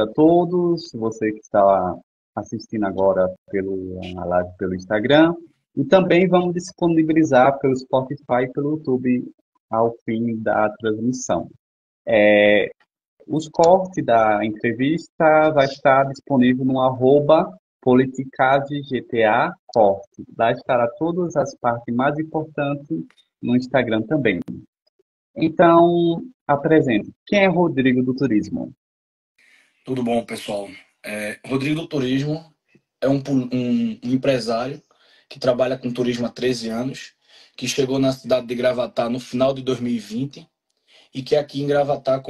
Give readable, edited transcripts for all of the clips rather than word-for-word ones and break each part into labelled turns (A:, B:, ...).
A: a todos, você que está assistindo agora a live pelo Instagram, e também vamos disponibilizar pelo Spotify e pelo YouTube ao fim da transmissão. Os cortes da entrevista vai estar disponível no @politicasegta corte. Lá estará todas as partes mais importantes no Instagram também. Então, apresento. Quem é Rodrigo do Turismo?
B: Tudo bom, pessoal? Rodrigo do Turismo é um empresário que trabalha com turismo há 13 anos, que chegou na cidade de Gravatá no final de 2020 e que aqui em Gravatá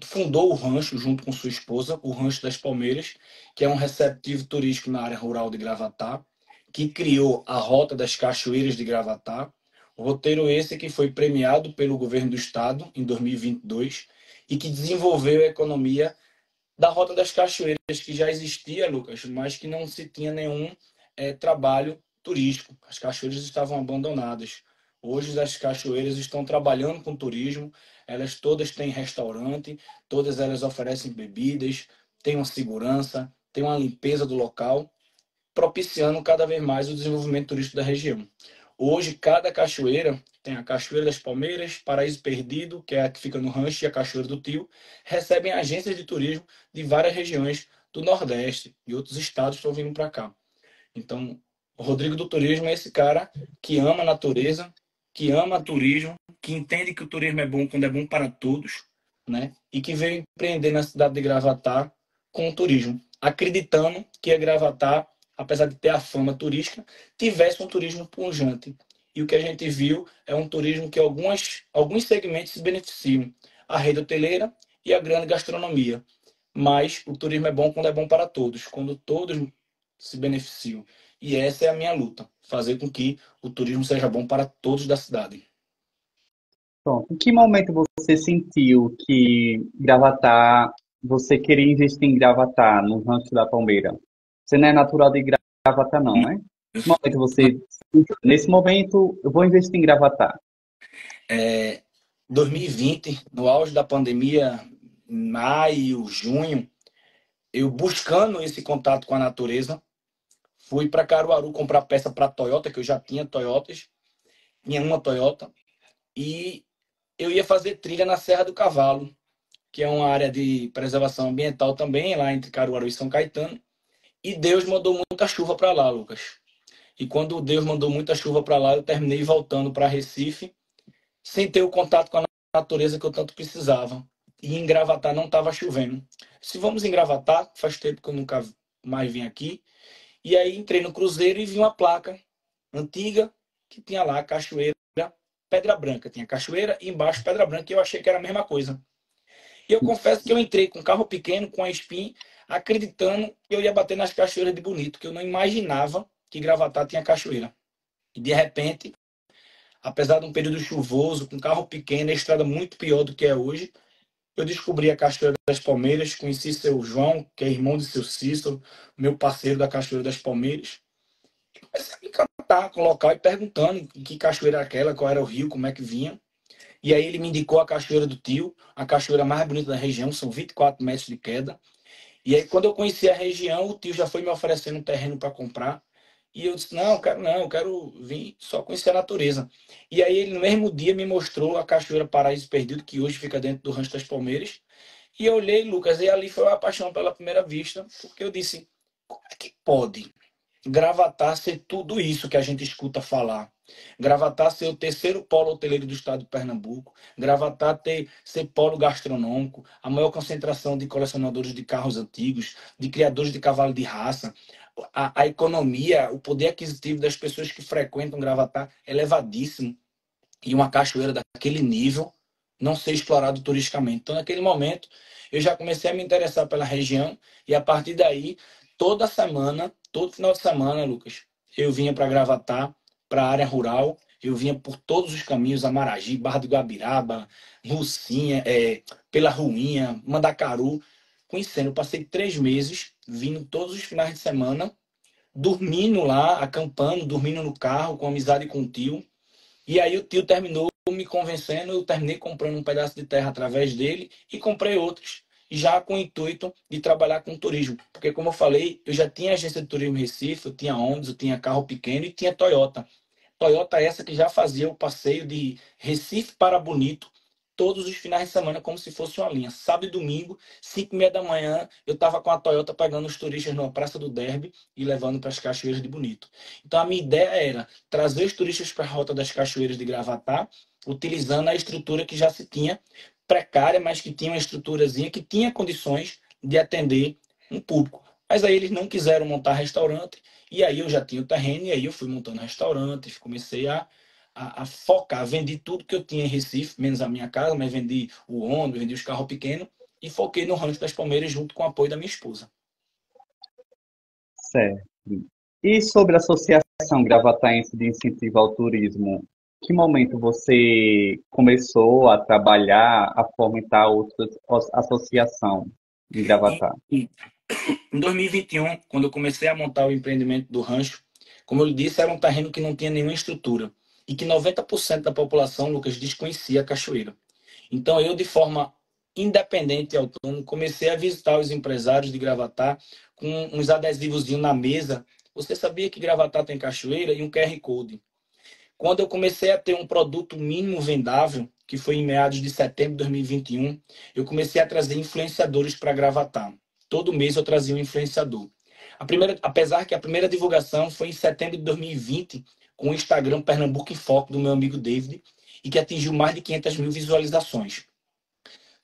B: fundou o rancho junto com sua esposa, o Rancho das Palmeiras, que é um receptivo turístico na área rural de Gravatá, que criou a Rota das Cachoeiras de Gravatá, o roteiro esse que foi premiado pelo governo do estado em 2022 e que desenvolveu a economia da Rota das Cachoeiras, que já existia, Lucas, mas que não se tinha nenhum trabalho turístico. As cachoeiras estavam abandonadas. Hoje as cachoeiras estão trabalhando com turismo, elas todas têm restaurante, todas elas oferecem bebidas, têm uma segurança, têm uma limpeza do local, propiciando cada vez mais o desenvolvimento turístico da região. Hoje, cada cachoeira, tem a Cachoeira das Palmeiras, Paraíso Perdido, que é a que fica no Rancho, e a Cachoeira do Tio, recebem agências de turismo de várias regiões do Nordeste e outros estados estão vindo para cá. Então, o Rodrigo do Turismo é esse cara que ama a natureza, que ama turismo, que entende que o turismo é bom quando é bom para todos, né? E que veio empreender na cidade de Gravatá com o turismo, acreditando que a Gravatá, apesar de ter a fama turística, tivesse um turismo pujante. E o que a gente viu é um turismo que alguns segmentos se beneficiam. A rede hoteleira e a grande gastronomia. Mas o turismo é bom quando é bom para todos, quando todos se beneficiam. E essa é a minha luta, fazer com que o turismo seja bom para todos da cidade.
A: Pronto. Em que momento você sentiu que você queria investir em Gravatá, no Rancho da Palmeira? Você não é natural de Gravatá, não, né? Que momento você sentiu? Nesse momento, eu vou investir em Gravatá.
B: 2020, no auge da pandemia, em maio, junho, eu buscando esse contato com a natureza, fui para Caruaru comprar peça para Toyota, que eu já tinha Toyotas, tinha uma Toyota, e eu ia fazer trilha na Serra do Cavalo, que é uma área de preservação ambiental também, lá entre Caruaru e São Caetano. E Deus mandou muita chuva para lá, Lucas. E quando Deus mandou muita chuva para lá, eu terminei voltando para Recife, sem ter o contato com a natureza que eu tanto precisava. E em Gravatá não estava chovendo. Se vamos em Gravatá, faz tempo que eu nunca mais vim aqui. E aí entrei no cruzeiro e vi uma placa antiga que tinha lá Cachoeira Pedra Branca. Tinha cachoeira e embaixo Pedra Branca, e eu achei que era a mesma coisa. E eu confesso que eu entrei com um carro pequeno, com a Spin, acreditando que eu ia bater nas cachoeiras de Bonito, que eu não imaginava que Gravatá tinha cachoeira. E de repente, apesar de um período chuvoso, com carro pequeno, a estrada muito pior do que é hoje, eu descobri a Cachoeira das Palmeiras, conheci seu João, que é irmão de seu Cícero, meu parceiro da Cachoeira das Palmeiras. E comecei a me encantar com o local e perguntando que cachoeira era aquela, qual era o rio, como é que vinha. E aí ele me indicou a Cachoeira do Tio, a cachoeira mais bonita da região, são 24 metros de queda. E aí quando eu conheci a região, o tio já foi me oferecendo um terreno para comprar. E eu disse, não, eu quero vir só conhecer a natureza. E aí ele no mesmo dia me mostrou a Cachoeira Paraíso Perdido, que hoje fica dentro do Rancho das Palmeiras. E eu olhei, Lucas, e ali foi uma paixão pela primeira vista, porque eu disse, como é que pode Gravatar ser tudo isso que a gente escuta falar? Gravatar ser o terceiro polo hoteleiro do estado de Pernambuco, Gravatar ser polo gastronômico, a maior concentração de colecionadores de carros antigos, de criadores de cavalo de raça, a economia, o poder aquisitivo das pessoas que frequentam Gravatar é elevadíssimo, e uma cachoeira daquele nível não ser explorado turisticamente. Então, naquele momento, eu já comecei a me interessar pela região e a partir daí, toda semana, todo final de semana, Lucas, eu vinha para Gravatar, para a área rural, eu vinha por todos os caminhos, Amaragi, Barra do Guabiraba, Rucinha, pela Ruinha, Mandacaru, conhecendo. Eu passei 3 meses vindo todos os finais de semana, dormindo lá, acampando, dormindo no carro, com amizade com o tio. E aí o tio terminou me convencendo, eu terminei comprando um pedaço de terra através dele e comprei outros. já com o intuito de trabalhar com turismo. Porque, como eu falei, eu já tinha agência de turismo em Recife, eu tinha ônibus, eu tinha carro pequeno e tinha Toyota. Toyota essa que já fazia o passeio de Recife para Bonito todos os finais de semana, como se fosse uma linha. Sábado e domingo, 5h30 da manhã, eu estava com a Toyota pegando os turistas na Praça do Derby e levando para as Cachoeiras de Bonito. Então, a minha ideia era trazer os turistas para a Rota das Cachoeiras de Gravatá, utilizando a estrutura que já se tinha, precária, mas que tinha uma estruturazinha, que tinha condições de atender um público. Mas aí eles não quiseram montar restaurante, e aí eu já tinha o terreno, e aí eu fui montando restaurantes, comecei a focar. Vendi tudo que eu tinha em Recife, menos a minha casa, mas vendi o ônibus, vendi os carros pequenos e foquei no Rancho das Palmeiras junto com o apoio da minha esposa.
A: Certo. E sobre a Associação Gravataense de Incentivo ao Turismo, que momento você começou a trabalhar, a fomentar outra associação em
B: E,
A: Gravatá?
B: e em 2021, quando eu comecei a montar o empreendimento do rancho, como eu lhe disse, era um terreno que não tinha nenhuma estrutura e que 90% da população, Lucas, desconhecia a cachoeira. Então eu, de forma independente e autônoma, comecei a visitar os empresários de Gravatá com uns adesivos na mesa. Você sabia que Gravatá tem cachoeira e um QR Code? Quando eu comecei a ter um produto mínimo vendável, que foi em meados de setembro de 2021, eu comecei a trazer influenciadores para Gravatá. Todo mês eu trazia um influenciador. Apesar que a primeira divulgação foi em setembro de 2020, com o Instagram Pernambuco em Foco, do meu amigo David, e que atingiu mais de 500 mil visualizações.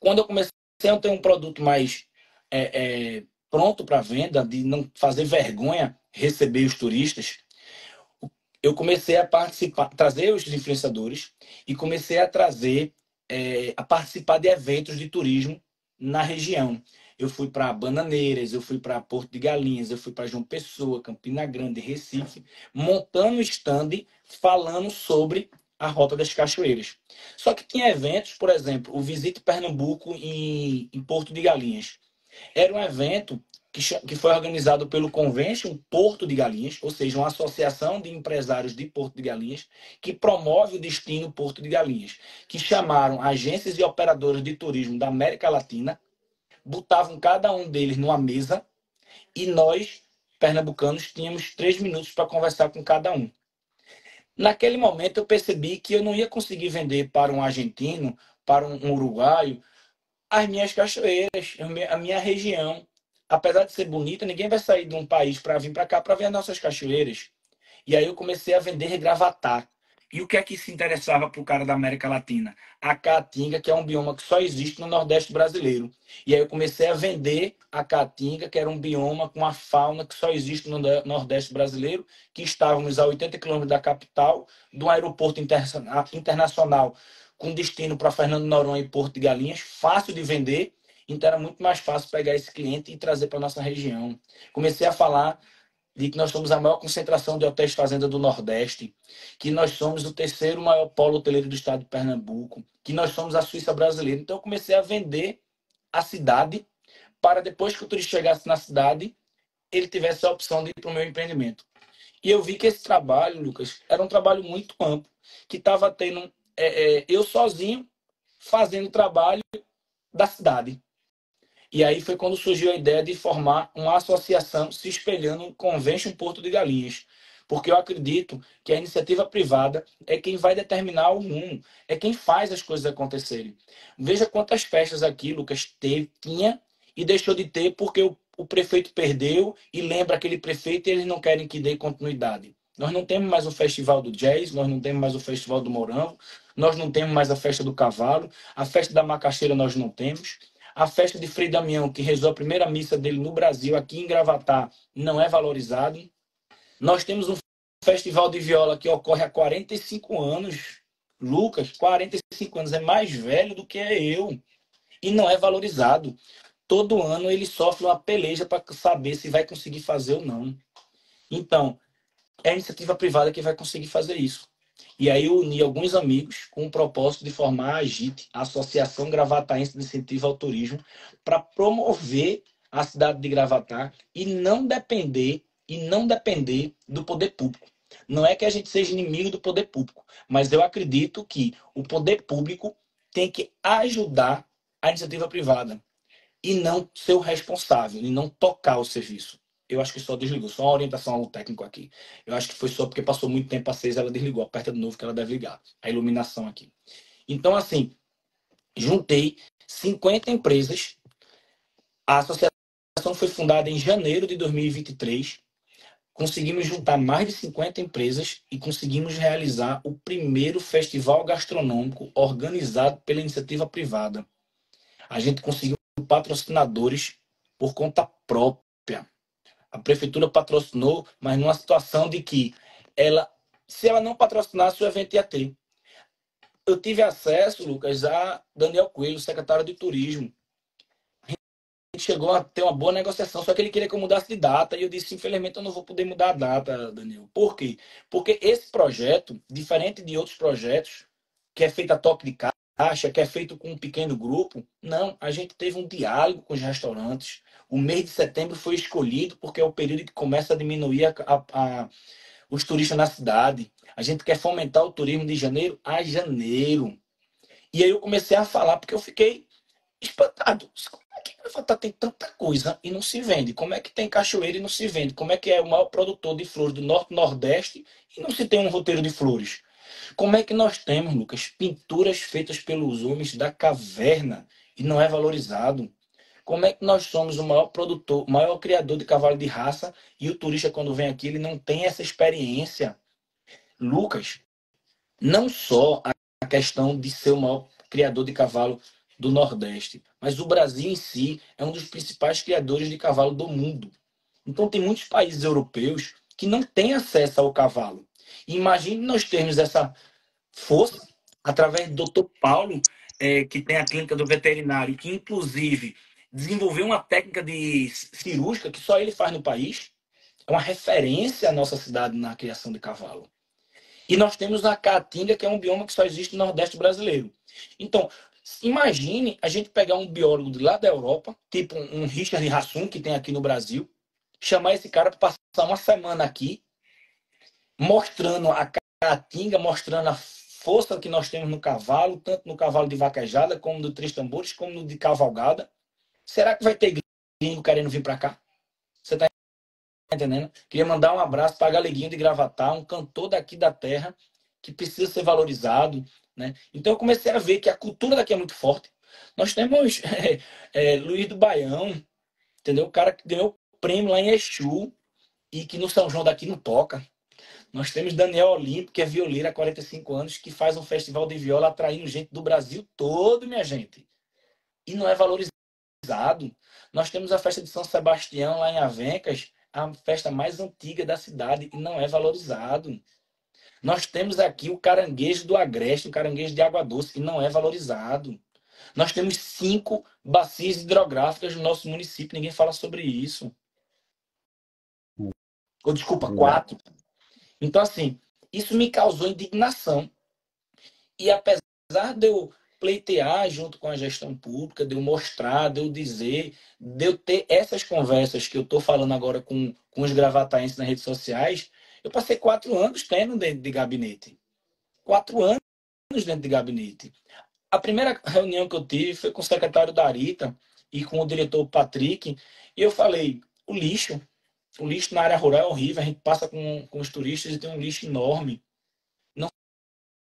B: Quando eu comecei a ter um produto mais pronto para venda, de não fazer vergonha receber os turistas, eu comecei a participar, trazer os influenciadores e comecei a trazer, a participar de eventos de turismo na região. Eu fui para Bananeiras, eu fui para Porto de Galinhas, eu fui para João Pessoa, Campina Grande, Recife, montando stand, falando sobre a Rota das Cachoeiras. Só que tinha eventos, por exemplo, o Visite Pernambuco em Porto de Galinhas. Era um evento que foi organizado pelo Convention Porto de Galinhas, ou seja, uma associação de empresários de Porto de Galinhas, que promove o destino Porto de Galinhas, que chamaram agências e operadoras de turismo da América Latina, botavam cada um deles numa mesa e nós, pernambucanos, tínhamos 3 minutos para conversar com cada um. Naquele momento eu percebi que eu não ia conseguir vender para um argentino, para um uruguaio, as minhas cachoeiras, a minha região. Apesar de ser bonita, ninguém vai sair de um país para vir para cá para ver as nossas cachoeiras. E aí eu comecei a vender Gravatá. E o que é que se interessava para o cara da América Latina? A caatinga, que é um bioma que só existe no Nordeste brasileiro. E aí eu comecei a vender a caatinga, que era um bioma com a fauna que só existe no Nordeste brasileiro, que estávamos a 80 quilômetros da capital, de um aeroporto internacional com destino para Fernando de Noronha e Porto de Galinhas, fácil de vender. Então era muito mais fácil pegar esse cliente e trazer para nossa região. Comecei a falar de que nós somos a maior concentração de hotéis fazenda do Nordeste, que nós somos o terceiro maior polo hoteleiro do estado de Pernambuco, que nós somos a Suíça brasileira. Então eu comecei a vender a cidade para depois que o turista chegasse na cidade, ele tivesse a opção de ir para o meu empreendimento. E eu vi que esse trabalho, Lucas, era um trabalho muito amplo, que estava tendo eu sozinho fazendo trabalho da cidade. E aí foi quando surgiu a ideia de formar uma associação se espelhando no Convention Porto de Galinhas. Porque eu acredito que a iniciativa privada é quem vai determinar o rumo, é quem faz as coisas acontecerem. Veja quantas festas aqui, Lucas, tinha e deixou de ter porque o prefeito perdeu e lembra aquele prefeito e eles não querem que dê continuidade. Nós não temos mais o Festival do Jazz, nós não temos mais o Festival do Morango, nós não temos mais a Festa do Cavalo, a Festa da Macaxeira nós não temos. A festa de Frei Damião, que rezou a primeira missa dele no Brasil, aqui em Gravatá, não é valorizado. Nós temos um festival de viola que ocorre há 45 anos. Lucas, 45 anos, é mais velho do que eu. E não é valorizado. Todo ano ele sofre uma peleja para saber se vai conseguir fazer ou não. Então, é a iniciativa privada que vai conseguir fazer isso. E aí eu uni alguns amigos com o propósito de formar a AGIT, a Associação Gravataense de Incentivo ao Turismo, para promover a cidade de Gravatá e não depender do poder público. Não é que a gente seja inimigo do poder público, mas eu acredito que o poder público tem que ajudar a iniciativa privada. e não ser o responsável, e não tocar o serviço. Eu acho que só desligou, só uma orientação ao técnico aqui. Eu acho que foi só porque passou muito tempo acesa, ela desligou. Aperta de novo que ela deve ligar. A iluminação aqui. Então, assim, juntei 50 empresas. A associação foi fundada em janeiro de 2023. Conseguimos juntar mais de 50 empresas e conseguimos realizar o primeiro festival gastronômico organizado pela iniciativa privada. A gente conseguiu patrocinadores por conta própria. A prefeitura patrocinou, mas numa situação de que se ela não patrocinasse, o evento ia ter. Eu tive acesso, Lucas, a Daniel Coelho, secretário de Turismo. A gente chegou a ter uma boa negociação, só que ele queria que eu mudasse de data, e eu disse, infelizmente, eu não vou poder mudar a data, Daniel. Por quê? Porque esse projeto, diferente de outros projetos, que é feito a toque de caixa, que é feito com um pequeno grupo, não, a gente teve um diálogo com os restaurantes. O mês de setembro foi escolhido porque é o período que começa a diminuir os turistas na cidade. A gente quer fomentar o turismo de janeiro a janeiro. E aí eu comecei a falar, porque eu fiquei espantado. Como é que Gravatá tem tanta coisa e não se vende? Como é que tem cachoeira e não se vende? Como é que é o maior produtor de flores do Norte e Nordeste e não se tem um roteiro de flores? Como é que nós temos, Lucas, pinturas feitas pelos homens da caverna e não é valorizado? Como é que nós somos o maior produtor, o maior criador de cavalo de raça e o turista, quando vem aqui, ele não tem essa experiência? Lucas, não só a questão de ser o maior criador de cavalo do Nordeste, mas o Brasil em si é um dos principais criadores de cavalo do mundo. Então, tem muitos países europeus que não têm acesso ao cavalo. E imagine nós termos essa força através do Dr. Paulo, que tem a clínica do veterinário, que inclusive desenvolveu uma técnica de cirúrgica que só ele faz no país. É uma referência à nossa cidade na criação de cavalo. E nós temos a caatinga, que é um bioma que só existe no Nordeste brasileiro. Então, imagine a gente pegar um biólogo de lá da Europa, tipo um Richard Hassum, que tem aqui no Brasil, chamar esse cara para passar uma semana aqui, mostrando a caatinga, mostrando a força que nós temos no cavalo, tanto no cavalo de vaquejada, como no três tambores, como no de cavalgada. Será que vai ter gringo querendo vir para cá? Você está entendendo? Queria mandar um abraço para Galeguinho de Gravatá, um cantor daqui da terra, que precisa ser valorizado, né? Então eu comecei a ver que a cultura daqui é muito forte. Nós temos Luiz do Baião, entendeu? O cara que ganhou prêmio lá em Exu e que no São João daqui não toca. Nós temos Daniel Olimpo, que é violeiro há 45 anos, que faz um festival de viola atraindo gente do Brasil todo, minha gente. E não é valorizado. Nós temos a festa de São Sebastião lá em Avencas, a festa mais antiga da cidade, e não é valorizado. Nós temos aqui o caranguejo do Agreste, o caranguejo de água doce, e não é valorizado. Nós temos 5 bacias hidrográficas no nosso município, ninguém fala sobre isso. Ou desculpa, 4. Então, assim, isso me causou indignação. E apesar de eu pleitear junto com a gestão pública, de eu mostrar, de eu dizer, de eu ter essas conversas que eu estou falando agora com os gravataenses nas redes sociais, eu passei 4 anos tendo dentro de gabinete. 4 anos dentro de gabinete. A primeira reunião que eu tive foi com o secretário da Arita e com o diretor Patrick, e eu falei, o lixo na área rural é horrível, a gente passa com os turistas e tem um lixo enorme. Não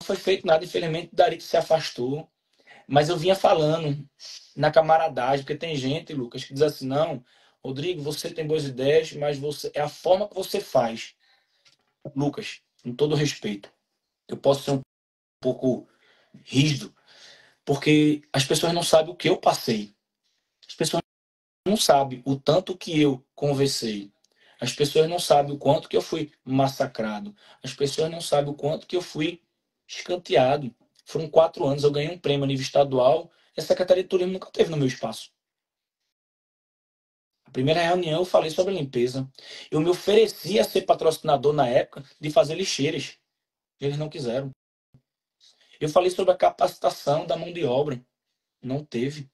B: foi feito nada, infelizmente, o Darito se afastou. Mas eu vinha falando na camaradagem, porque tem gente, Lucas, que diz assim, não, Rodrigo, você tem boas ideias, mas é a forma que você faz. Lucas, com todo respeito, eu posso ser um pouco rígido, porque as pessoas não sabem o que eu passei. As pessoas não sabem o tanto que eu conversei. As pessoas não sabem o quanto que eu fui massacrado. As pessoas não sabem o quanto que eu fui escanteado. Foram 4 anos, eu ganhei um prêmio a nível estadual e a Secretaria de Turismo nunca teve no meu espaço. A primeira reunião eu falei sobre limpeza. Eu me ofereci a ser patrocinador na época de fazer lixeiras. Eles não quiseram. Eu falei sobre a capacitação da mão de obra. Não teve.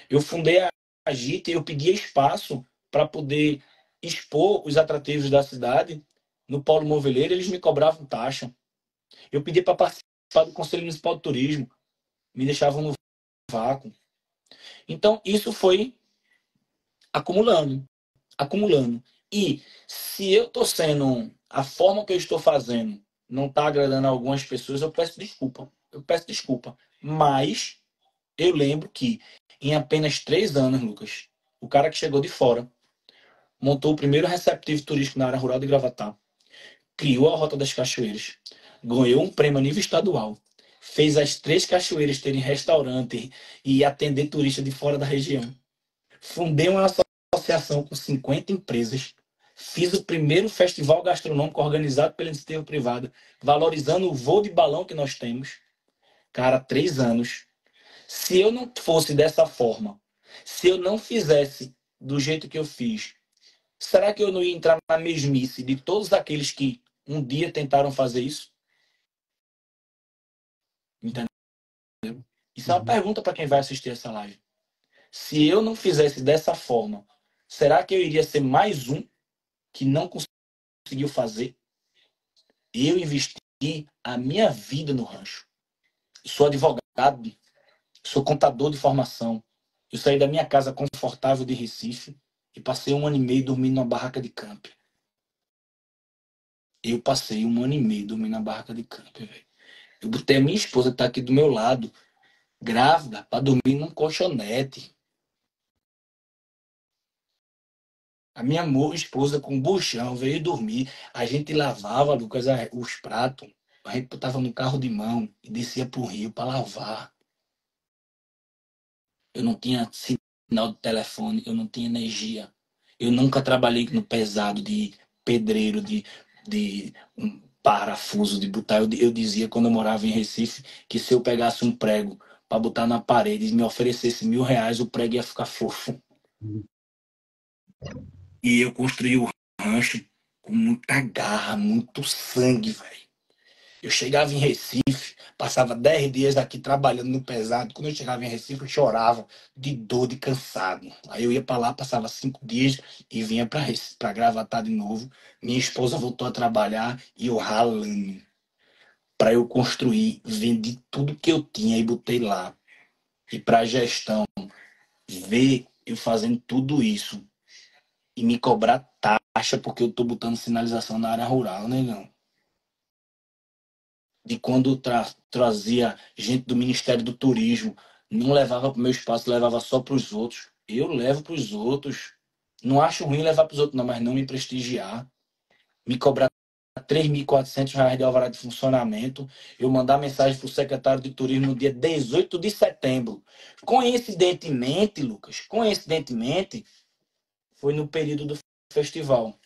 B: Eu fundei a Agite e eu pedi espaço para poder expor os atrativos da cidade no Polo Moveleiro, eles me cobravam taxa. Eu pedi para participar do Conselho Municipal de Turismo, me deixavam no vácuo. Então, isso foi acumulando, acumulando. E se eu estou sendo, a forma que eu estou fazendo não está agradando a algumas pessoas, eu peço desculpa. Eu peço desculpa. Mas eu lembro que em apenas 3 anos, Lucas, o cara que chegou de fora montou o primeiro receptivo turístico na área rural de Gravatá, criou a Rota das Cachoeiras, ganhou um prêmio a nível estadual, fez as 3 cachoeiras terem restaurante e atender turistas de fora da região. Fundei uma associação com 50 empresas. Fiz o primeiro festival gastronômico organizado pela iniciativa privada, valorizando o voo de balão que nós temos. Cara, 3 anos. Se eu não fosse dessa forma, se eu não fizesse do jeito que eu fiz, será que eu não ia entrar na mesmice de todos aqueles que um dia tentaram fazer isso? Entendeu? Isso é uma pergunta para quem vai assistir essa live. Se eu não fizesse dessa forma, será que eu iria ser mais um que não conseguiu fazer? Eu investi a minha vida no rancho. Eu sou advogado, sou contador de formação. Eu saí da minha casa confortável de Recife e passei 1 ano e meio dormindo numa barraca de campo. Eu passei 1 ano e meio dormindo na barraca de campo, velho. Eu botei a minha esposa que tá aqui do meu lado, grávida, para dormir num colchonete. A minha esposa com buchão veio dormir. A gente lavava, Lucas, os pratos. A gente botava no carro de mão e descia pro rio para lavar. Eu não tinha sinal de telefone, eu não tinha energia. Eu nunca trabalhei no pesado de pedreiro, de um parafuso, de botar. Eu dizia quando eu morava em Recife que se eu pegasse um prego para botar na parede e me oferecesse R$ 1.000, o prego ia ficar fofo. E eu construí o rancho com muita garra, muito sangue, velho. Eu chegava em Recife, passava 10 dias aqui trabalhando no pesado. Quando eu chegava em Recife, eu chorava de dor, de cansado. Aí eu ia para lá, passava 5 dias e vinha para Gravatá de novo. Minha esposa voltou a trabalhar e eu ralando para eu construir. Vendi tudo que eu tinha e botei lá. E para a gestão ver eu fazendo tudo isso e me cobrar taxa porque eu tô botando sinalização na área rural, né, não? De quando trazia gente do Ministério do Turismo, não levava para o meu espaço, levava só para os outros. Eu levo para os outros. Não acho ruim levar para os outros, não, mas não me prestigiar. Me cobrar R$ 3.400 de alvará de funcionamento. Eu mandar mensagem para o secretário de Turismo no dia 18 de setembro. Coincidentemente, Lucas, coincidentemente, foi no período do festival.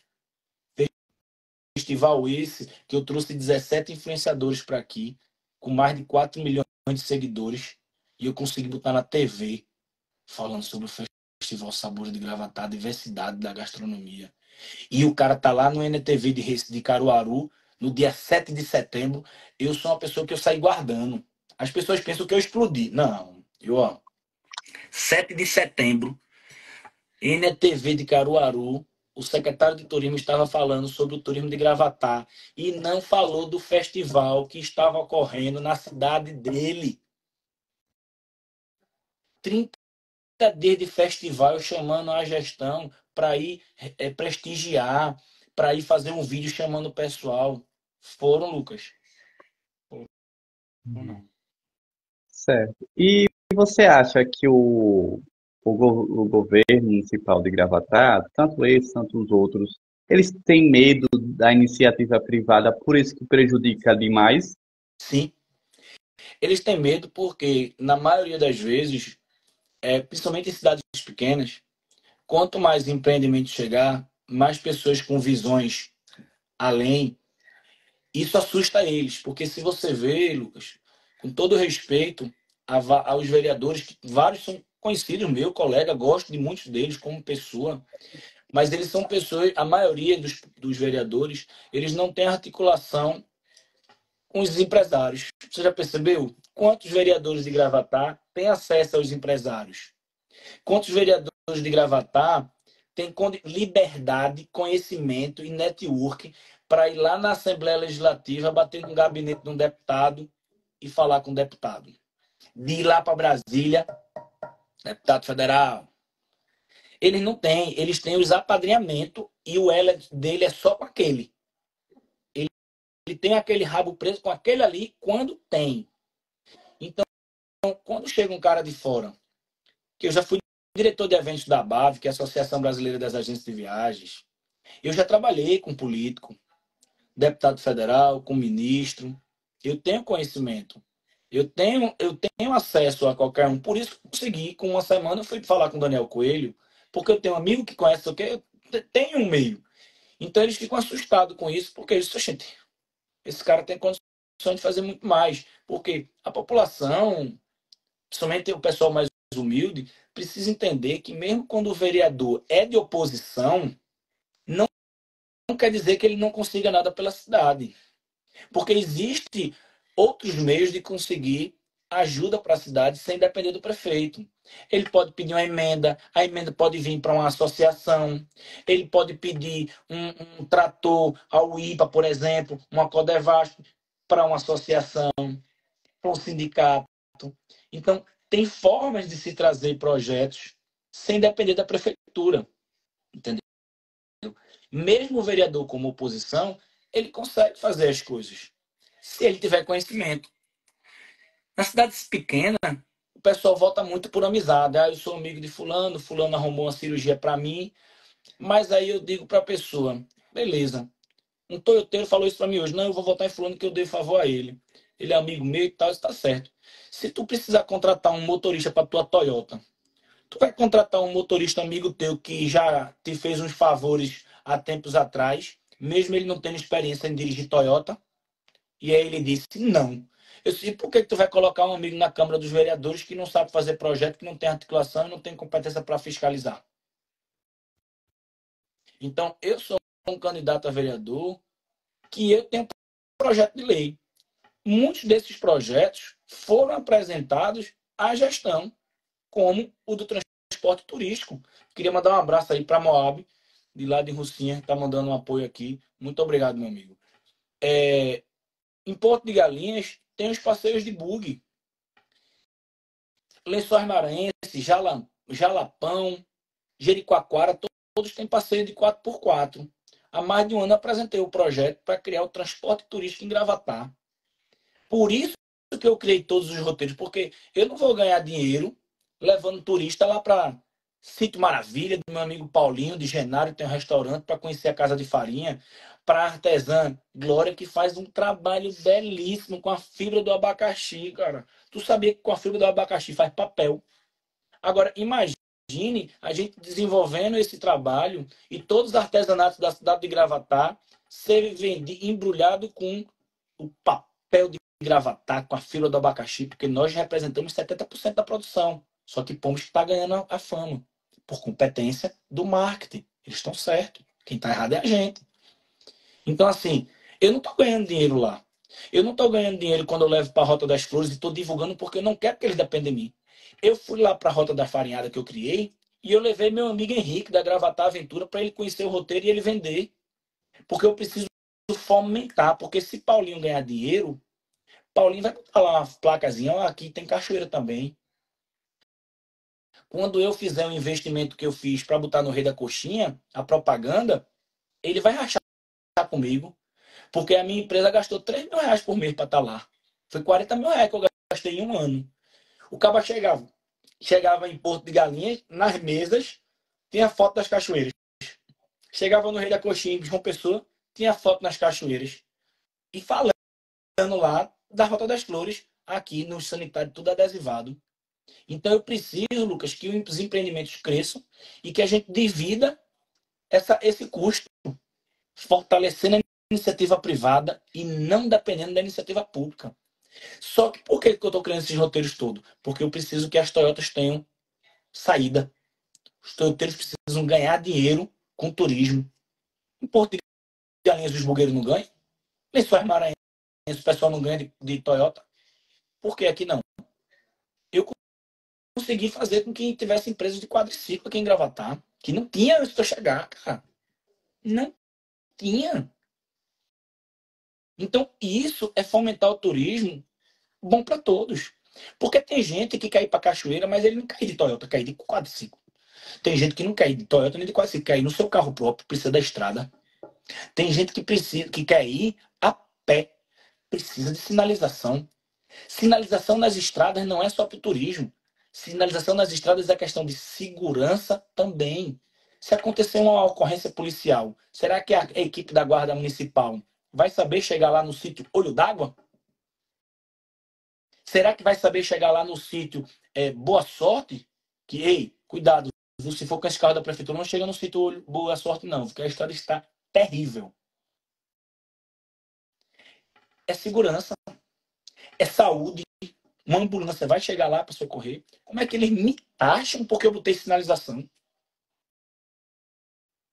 B: Festival esse que eu trouxe 17 influenciadores para aqui, com mais de 4 milhões de seguidores, e eu consegui botar na TV falando sobre o Festival Sabores de Gravatá, a diversidade da gastronomia. E o cara tá lá no NTV de Caruaru, no dia 7 de setembro. Eu sou uma pessoa que eu saí guardando. As pessoas pensam que eu explodi. Não, ó, 7 de setembro, NTV de Caruaru, o secretário de turismo estava falando sobre o turismo de Gravatá e não falou do festival que estava ocorrendo na cidade dele. 30 dias de festival, chamando a gestão para ir prestigiar, para ir fazer um vídeo chamando o pessoal. Foram, Lucas? Foram, não.
A: Certo. E você acha que o governo municipal de Gravatá, tanto esse, tanto os outros, eles têm medo da iniciativa privada, por isso que prejudica demais?
B: Sim. Eles têm medo porque, na maioria das vezes, principalmente em cidades pequenas, quanto mais empreendimento chegar, mais pessoas com visões além, isso assusta eles. Porque se você vê, Lucas, com todo respeito aos vereadores, que vários são conhecidos, meu colega, gosto de muitos deles como pessoa, mas eles são pessoas, a maioria dos vereadores, eles não têm articulação com os empresários. Você já percebeu? Quantos vereadores de Gravatá têm acesso aos empresários? Quantos vereadores de Gravatá têm liberdade, conhecimento e network para ir lá na Assembleia Legislativa, bater no gabinete de um deputado e falar com o deputado? De ir lá para Brasília deputado federal. Eles não têm, eles têm os apadrinhamento e o L dele é só com aquele. Ele tem aquele rabo preso com aquele ali quando tem. Então, quando chega um cara de fora, que eu já fui diretor de eventos da ABAV, que é a Associação Brasileira das Agências de Viagens, eu já trabalhei com político, deputado federal, com ministro, eu tenho conhecimento. Eu tenho acesso a qualquer um. Por isso que eu consegui, com uma semana, eu fui falar com o Daniel Coelho, porque eu tenho um amigo que conhece o que eu tenho um meio. Então eles ficam assustados com isso, porque eles dizem, gente, esse cara tem condições de fazer muito mais. Porque a população, principalmente o pessoal mais humilde, precisa entender que mesmo quando o vereador é de oposição, não quer dizer que ele não consiga nada pela cidade. Porque existe outros meios de conseguir ajuda para a cidade sem depender do prefeito. Ele pode pedir uma emenda, a emenda pode vir para uma associação, ele pode pedir um trator ao IPA, por exemplo, uma Codevasf para uma associação, para um sindicato. Então, tem formas de se trazer projetos sem depender da prefeitura, entendeu? Mesmo o vereador como oposição, ele consegue fazer as coisas, se ele tiver conhecimento. Nas cidades pequenas, o pessoal vota muito por amizade. Ah, eu sou amigo de fulano, fulano arrumou uma cirurgia para mim, mas aí eu digo para a pessoa, beleza, um toyoteiro falou isso para mim hoje, não, eu vou votar em fulano que eu dei favor a ele. Ele é amigo meu e tal, está certo. Se tu precisar contratar um motorista para tua Toyota, tu vai contratar um motorista amigo teu que já te fez uns favores há tempos atrás, mesmo ele não tendo experiência em dirigir Toyota? E aí ele disse, não. Eu disse, e por que tu vai colocar um amigo na Câmara dos Vereadores que não sabe fazer projeto, que não tem articulação e não tem competência para fiscalizar? Então, eu sou um candidato a vereador que eu tenho um projeto de lei. Muitos desses projetos foram apresentados à gestão, como o do transporte turístico. Queria mandar um abraço aí para a Moab, de lá de Rocinha, que está mandando um apoio aqui. Muito obrigado, meu amigo. Em Porto de Galinhas, tem os passeios de buggy. Lençóis Maranhenses, Jalapão, Jericoacoara, todos têm passeio de 4x4. Há mais de um ano eu apresentei o projeto para criar o transporte turístico em Gravatá. Por isso que eu criei todos os roteiros, porque eu não vou ganhar dinheiro levando turista lá para Sítio Maravilha, do meu amigo Paulinho, de Genário, tem um restaurante, para conhecer a Casa de Farinha, para a artesã Glória, que faz um trabalho belíssimo com a fibra do abacaxi, cara. Tu sabia que com a fibra do abacaxi faz papel? Agora, imagine a gente desenvolvendo esse trabalho e todos os artesanatos da cidade de Gravatá serem vendidos embrulhado com o papel de Gravatá, com a fibra do abacaxi, porque nós representamos 70% da produção. Só que Pomos está ganhando a fama por competência do marketing. Eles estão certos. Quem está errado é a gente. Então, assim, eu não estou ganhando dinheiro lá. Eu não estou ganhando dinheiro quando eu levo para a Rota das Flores e estou divulgando porque eu não quero que eles dependam de mim. Eu fui lá para a Rota da Farinhada que eu criei e eu levei meu amigo Henrique da Gravatar Aventura para ele conhecer o roteiro e ele vender. Porque eu preciso fomentar. Porque se Paulinho ganhar dinheiro, Paulinho vai botar lá uma placazinha, ó, aqui tem cachoeira também. Quando eu fizer um investimento que eu fiz para botar no Rei da Coxinha, a propaganda, ele vai rachar comigo. Porque a minha empresa gastou R$ 3.000 por mês para estar lá. Foi R$ 40.000 que eu gastei em um ano. O cara chegava em Porto de Galinhas, nas mesas, tinha foto das cachoeiras. Chegava no Rei da Coxinha, em João Pessoa, tinha foto nas cachoeiras. E falando lá da Rota das Flores, aqui no sanitário, tudo adesivado. Então eu preciso, Lucas, que os empreendimentos cresçam e que a gente divida esse custo, fortalecendo a iniciativa privada e não dependendo da iniciativa pública. Só que por que eu estou criando esses roteiros todos? Porque eu preciso que as Toyotas tenham saída. Os toyoteiros precisam ganhar dinheiro com turismo. Em Porto de Galinhas, os bugueiros não ganham. Lençóis Maranhenses, o pessoal não ganha de Toyota. Por que aqui não? Eu consegui fazer com que tivesse empresas de quadriciclo aqui em Gravatá, que não tinha antes de eu chegar, cara. Não tinha. Então, isso é fomentar o turismo bom para todos. Porque tem gente que quer ir para cachoeira, mas ele não quer ir de Toyota, quer ir de quadriciclo. Tem gente que não quer ir de Toyota nem de quadriciclo, quer ir no seu carro próprio, precisa da estrada. Tem gente que precisa, que quer ir a pé, precisa de sinalização. Sinalização nas estradas não é só para o turismo. Sinalização nas estradas é questão de segurança também. Se acontecer uma ocorrência policial, será que a equipe da Guarda Municipal vai saber chegar lá no sítio Olho d'Água? Será que vai saber chegar lá no sítio Boa Sorte? Que, ei, cuidado, se for com esse carro da prefeitura, não chega no sítio Boa Sorte, não, porque a estrada está terrível. É segurança, é saúde. Uma ambulância vai chegar lá para socorrer. Como é que eles me taxam porque eu botei sinalização?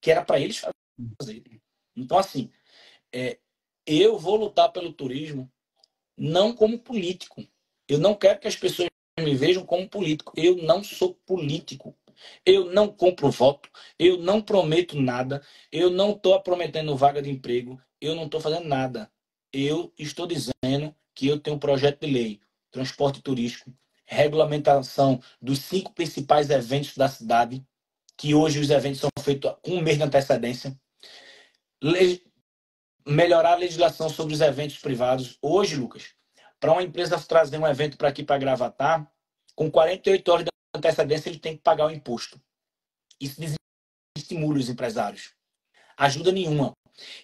B: Que era para eles fazerem. Então, assim, eu vou lutar pelo turismo não como político. Eu não quero que as pessoas me vejam como político. Eu não sou político. Eu não compro voto. Eu não prometo nada. Eu não estou prometendo vaga de emprego. Eu não estou fazendo nada. Eu estou dizendo que eu tenho um projeto de lei, transporte turístico, regulamentação dos 5 principais eventos da cidade, que hoje os eventos são feitos com um mês de antecedência. Melhorar a legislação sobre os eventos privados. Hoje, Lucas, para uma empresa trazer um evento para aqui, para Gravatar, com 48 horas de antecedência, ele tem que pagar o imposto. Isso desestimula os empresários. Ajuda nenhuma.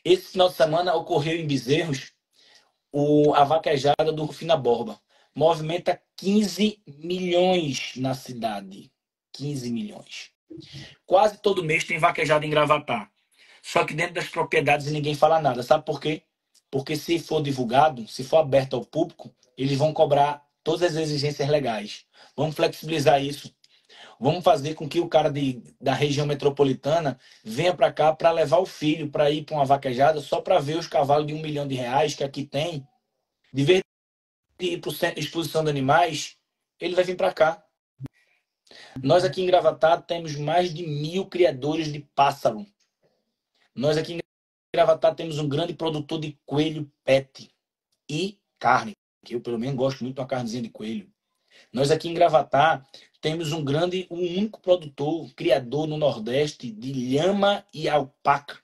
B: Esse final de semana ocorreu em Bezerros a vaquejada do Rufina Borba. Movimenta 15 milhões na cidade. 15 milhões. Quase todo mês tem vaquejada em Gravatar. Só que dentro das propriedades ninguém fala nada. Sabe por quê? Porque se for divulgado, se for aberto ao público, eles vão cobrar todas as exigências legais. Vamos flexibilizar isso. Vamos fazer com que o cara da região metropolitana venha para cá para levar o filho para ir para uma vaquejada só para ver os cavalos de R$ 1 milhão que aqui tem. De vez de ir para o centro de exposição de animais, ele vai vir para cá. Nós aqui em Gravatá temos mais de 1.000 criadores de pássaro. Nós aqui em Gravatá temos um grande produtor de coelho pet e carne, que eu pelo menos gosto muito de uma carnezinha de coelho. Nós aqui em Gravatá temos um único produtor, criador no Nordeste de lhama e alpaca.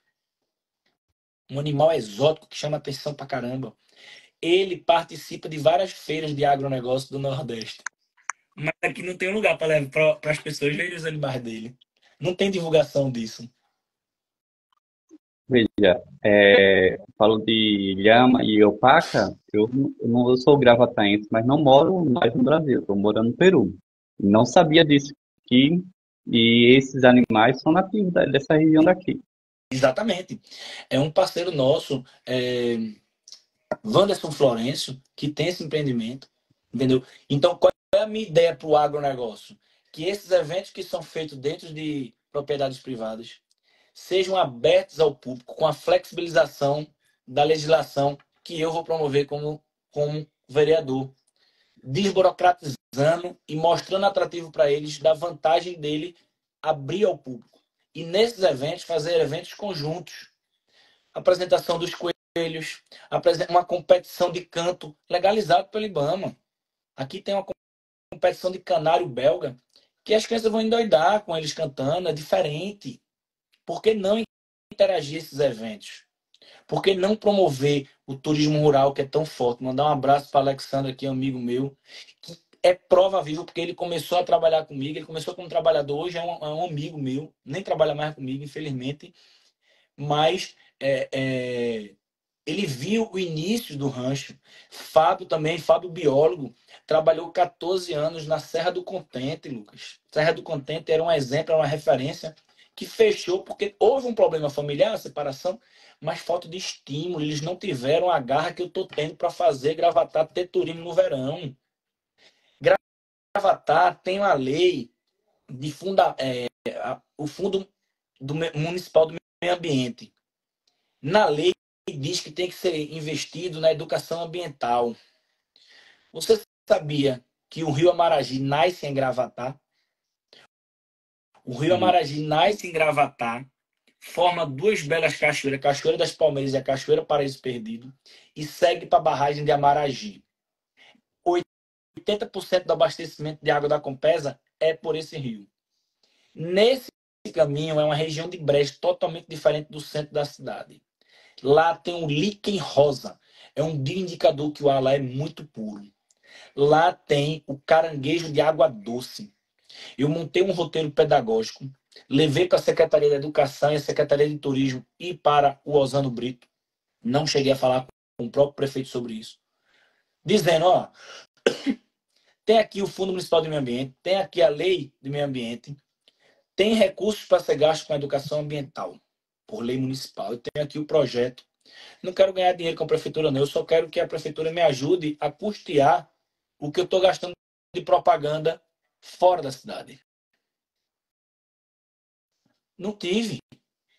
B: Um animal exótico que chama atenção pra caramba. Ele participa de várias feiras de agronegócio do Nordeste. Mas aqui não tem lugar para as pessoas verem os animais dele. Não tem divulgação disso.
A: Veja, falo de lhama e alpaca, eu sou gravataense, mas não moro mais no Brasil, estou morando no Peru. Não sabia disso aqui, e esses animais são nativos dessa região daqui.
B: Exatamente. É um parceiro nosso, Wanderson Florencio, que tem esse empreendimento, entendeu? Então, qual é a minha ideia para o agronegócio? Que esses eventos que são feitos dentro de propriedades privadas sejam abertos ao público com a flexibilização da legislação que eu vou promover como vereador, desburocratizando e mostrando atrativo para eles da vantagem dele abrir ao público. E nesses eventos, fazer eventos conjuntos. Apresentação dos coelhos, uma competição de canto legalizado pelo IBAMA. Aqui tem uma competição de canário belga que as crianças vão endoidar com eles cantando, é diferente. Por que não interagir esses eventos? Por que não promover o turismo rural que é tão forte? Mandar um abraço para o Alexandre aqui, amigo meu, que é prova viva, porque ele começou a trabalhar comigo, ele começou como trabalhador, hoje é um amigo meu, nem trabalha mais comigo, infelizmente, mas ele viu o início do rancho. Fábio também, Fábio biólogo, trabalhou 14 anos na Serra do Contente, Lucas. Serra do Contente era um exemplo, era uma referência que fechou porque houve um problema familiar, separação, mas falta de estímulo. Eles não tiveram a garra que eu estou tendo para fazer Gravatar ter turismo no verão. Gravatar tem uma lei de o Fundo Municipal do Meio Ambiente. Na lei diz que tem que ser investido na educação ambiental. Você sabia que o rio Amaragi nasce em Gravatar? O rio Amaragi nasce em Gravatar, forma duas belas cachoeiras, a Cachoeira das Palmeiras e a Cachoeira Paraíso Perdido, e segue para a barragem de Amaragi. 80% do abastecimento de água da Compesa é por esse rio. Nesse caminho é uma região de brejo totalmente diferente do centro da cidade. Lá tem um líquen rosa. É um indicador que o ar lá é muito puro. Lá tem o caranguejo de água doce. Eu montei um roteiro pedagógico, levei para a Secretaria da Educação e a Secretaria de Turismo e para o Osano Brito. Não cheguei a falar com o próprio prefeito sobre isso. Dizendo, ó, tem aqui o Fundo Municipal de Meio Ambiente, tem aqui a Lei de Meio Ambiente, tem recursos para ser gasto com a educação ambiental, por lei municipal. Eu tenho aqui o projeto. Não quero ganhar dinheiro com a prefeitura, não. Eu só quero que a prefeitura me ajude a custear o que eu estou gastando de propaganda fora da cidade. Não tive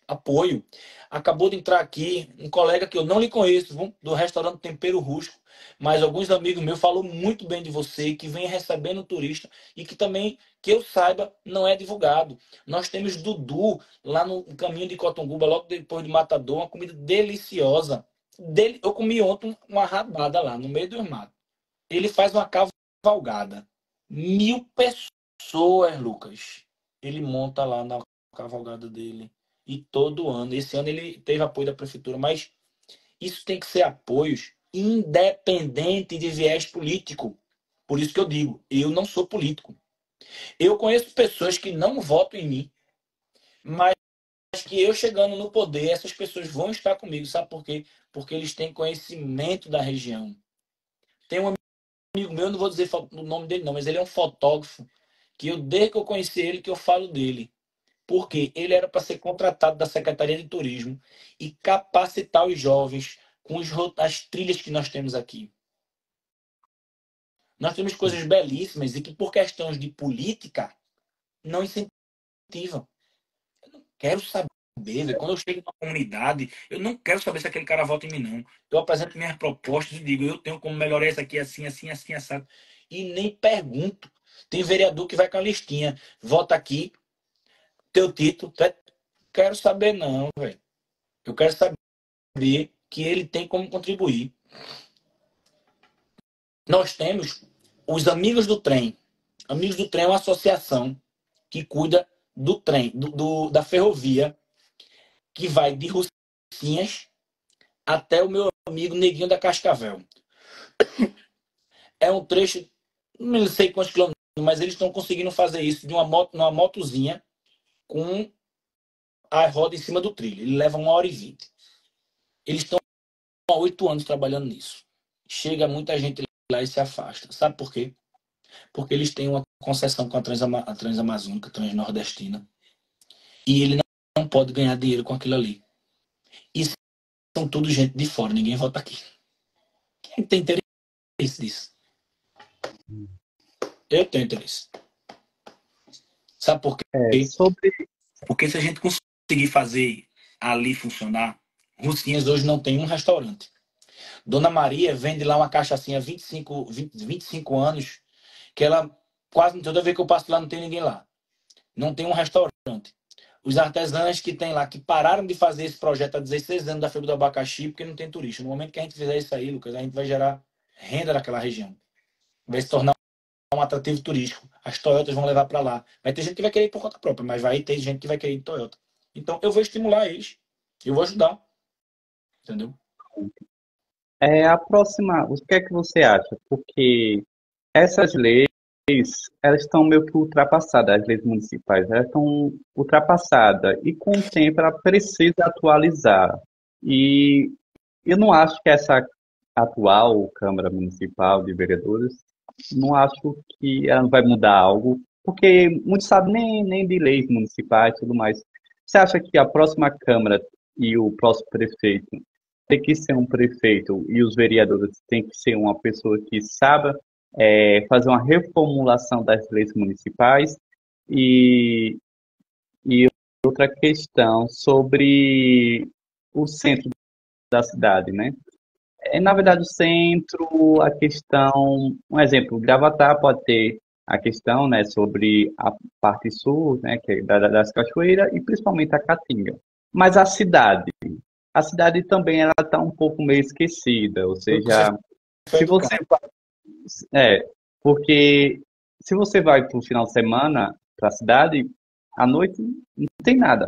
B: apoio. Acabou de entrar aqui um colega que eu não lhe conheço, do restaurante Tempero Rústico, mas alguns amigos meus falou muito bem de você, que vem recebendo turista e que também, que eu saiba, não é divulgado. Nós temos Dudu lá no caminho de Cotonguba, logo depois de Matador, uma comida deliciosa. Eu comi ontem uma rabada lá, no meio do mato. Ele faz uma cavalgada. 1.000 pessoas, Lucas. Ele monta lá na cavalgada dele. E todo ano. Esse ano ele teve apoio da prefeitura, mas isso tem que ser apoios independente de viés político. Por isso que eu digo, eu não sou político. Eu conheço pessoas que não votam em mim, mas que eu chegando no poder, essas pessoas vão estar comigo. Sabe por quê? Porque eles têm conhecimento da região. Tem um amigo meu, não vou dizer o nome dele não, mas ele é um fotógrafo, que eu, desde que eu conheci ele, que eu falo dele. Porque ele era para ser contratado da Secretaria de Turismo e capacitar os jovens com as trilhas que nós temos aqui. Nós temos coisas belíssimas e que, por questões de política, não incentivam. Eu não quero saber, velho. Quando eu chego numa comunidade, eu não quero saber se aquele cara vota em mim, não. Eu apresento minhas propostas e digo, eu tenho como melhorar isso aqui assim, assim, assim, assado. E nem pergunto. Tem vereador que vai com a listinha. Vota aqui, teu título. Quero saber, não, velho. Eu quero saber que ele tem como contribuir. Nós temos os Amigos do Trem. Amigos do Trem é uma associação que cuida do trem, da ferrovia, que vai de Rocinhas até o meu amigo Neguinho da Cascavel. É um trecho, não sei quantos quilômetros, mas eles estão conseguindo fazer isso de numa motozinha com a roda em cima do trilho. Ele leva 1h20. Eles estão há 8 anos trabalhando nisso. Chega muita gente lá e se afasta. Sabe por quê? Porque eles têm uma concessão com a Transamazônica, Transnordestina. E ele não pode ganhar dinheiro com aquilo ali. E são tudo gente de fora, ninguém vota aqui. Quem tem interesse nisso? Eu tenho interesse. Sabe por quê? Porque se a gente conseguir fazer ali funcionar, Rocinhas hoje não tem um restaurante. Dona Maria vende lá uma cachaçinha há 25 anos, que ela quase toda vez que eu passo lá não tem ninguém lá. Não tem um restaurante. Os artesãos que tem lá, que pararam de fazer esse projeto há 16 anos da Feira do Abacaxi, porque não tem turista. No momento que a gente fizer isso aí, Lucas, a gente vai gerar renda naquela região. Vai se tornar um atrativo turístico. As Toyotas vão levar para lá. Vai ter gente que vai querer ir por conta própria, mas vai ter gente que vai querer ir de Toyota. Então, eu vou estimular eles. Eu vou ajudar. Entendeu?
A: A próxima, o que é que você acha? Porque essas leis, elas estão meio que ultrapassadas, as leis municipais, elas estão ultrapassadas e com o tempo ela precisa atualizar. E eu não acho que essa atual Câmara Municipal de Vereadores, não acho que ela vai mudar algo, porque muitos sabem nem de leis municipais e tudo mais. Você acha que a próxima Câmara e o próximo prefeito tem que ser um prefeito e os vereadores têm que ser uma pessoa que saiba fazer uma reformulação das leis municipais e, e outra questão sobre o centro da cidade, né? Na verdade, o centro, a questão, um exemplo, Gravatá pode ter a questão, né, sobre a parte sul, né, que é das cachoeiras e principalmente a Caatinga. Mas a cidade também ela está um pouco meio esquecida, ou seja,
B: Foi
A: se você
B: educado.
A: Porque se você vai para o final de semana para a cidade, à noite não tem nada.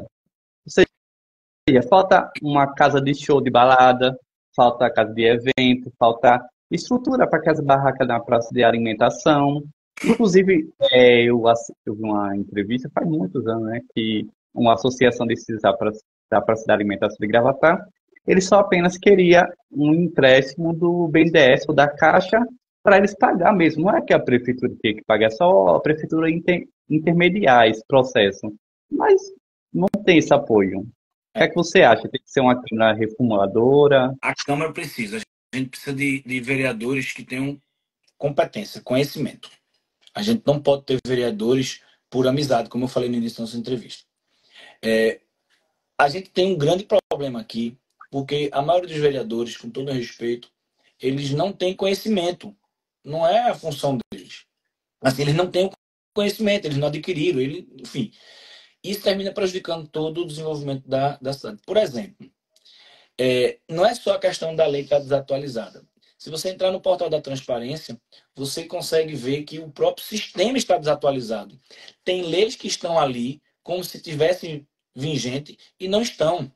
A: Ou seja, falta uma casa de show de balada, falta casa de evento, falta estrutura para aquelas barracas na praça de alimentação. Inclusive, eu vi uma entrevista faz muitos anos, né, que uma associação desses da praça de alimentação de Gravatá, ele só apenas queria um empréstimo do BNDES ou da Caixa para eles pagar mesmo. Não é que a prefeitura tem que pagar, é só a prefeitura intermediar esse processo. Mas não tem esse apoio. O que é
B: É,
A: que você acha? Tem que ser uma Câmara reformuladora?
B: a Câmara precisa. A gente precisa de vereadores que tenham competência, conhecimento. A gente não pode ter vereadores por amizade, como eu falei no início da nossa entrevista. A gente tem um grande problema aqui, porque a maioria dos vereadores, com todo respeito, eles não têm conhecimento. Não é a função deles. Assim, eles não têm o conhecimento, eles não adquiriram. Enfim, isso termina prejudicando todo o desenvolvimento da cidade. Por exemplo, não é só a questão da lei que está desatualizada. Se você entrar no portal da transparência, você consegue ver que o próprio sistema está desatualizado. Tem leis que estão ali como se tivessem vigente e não estão.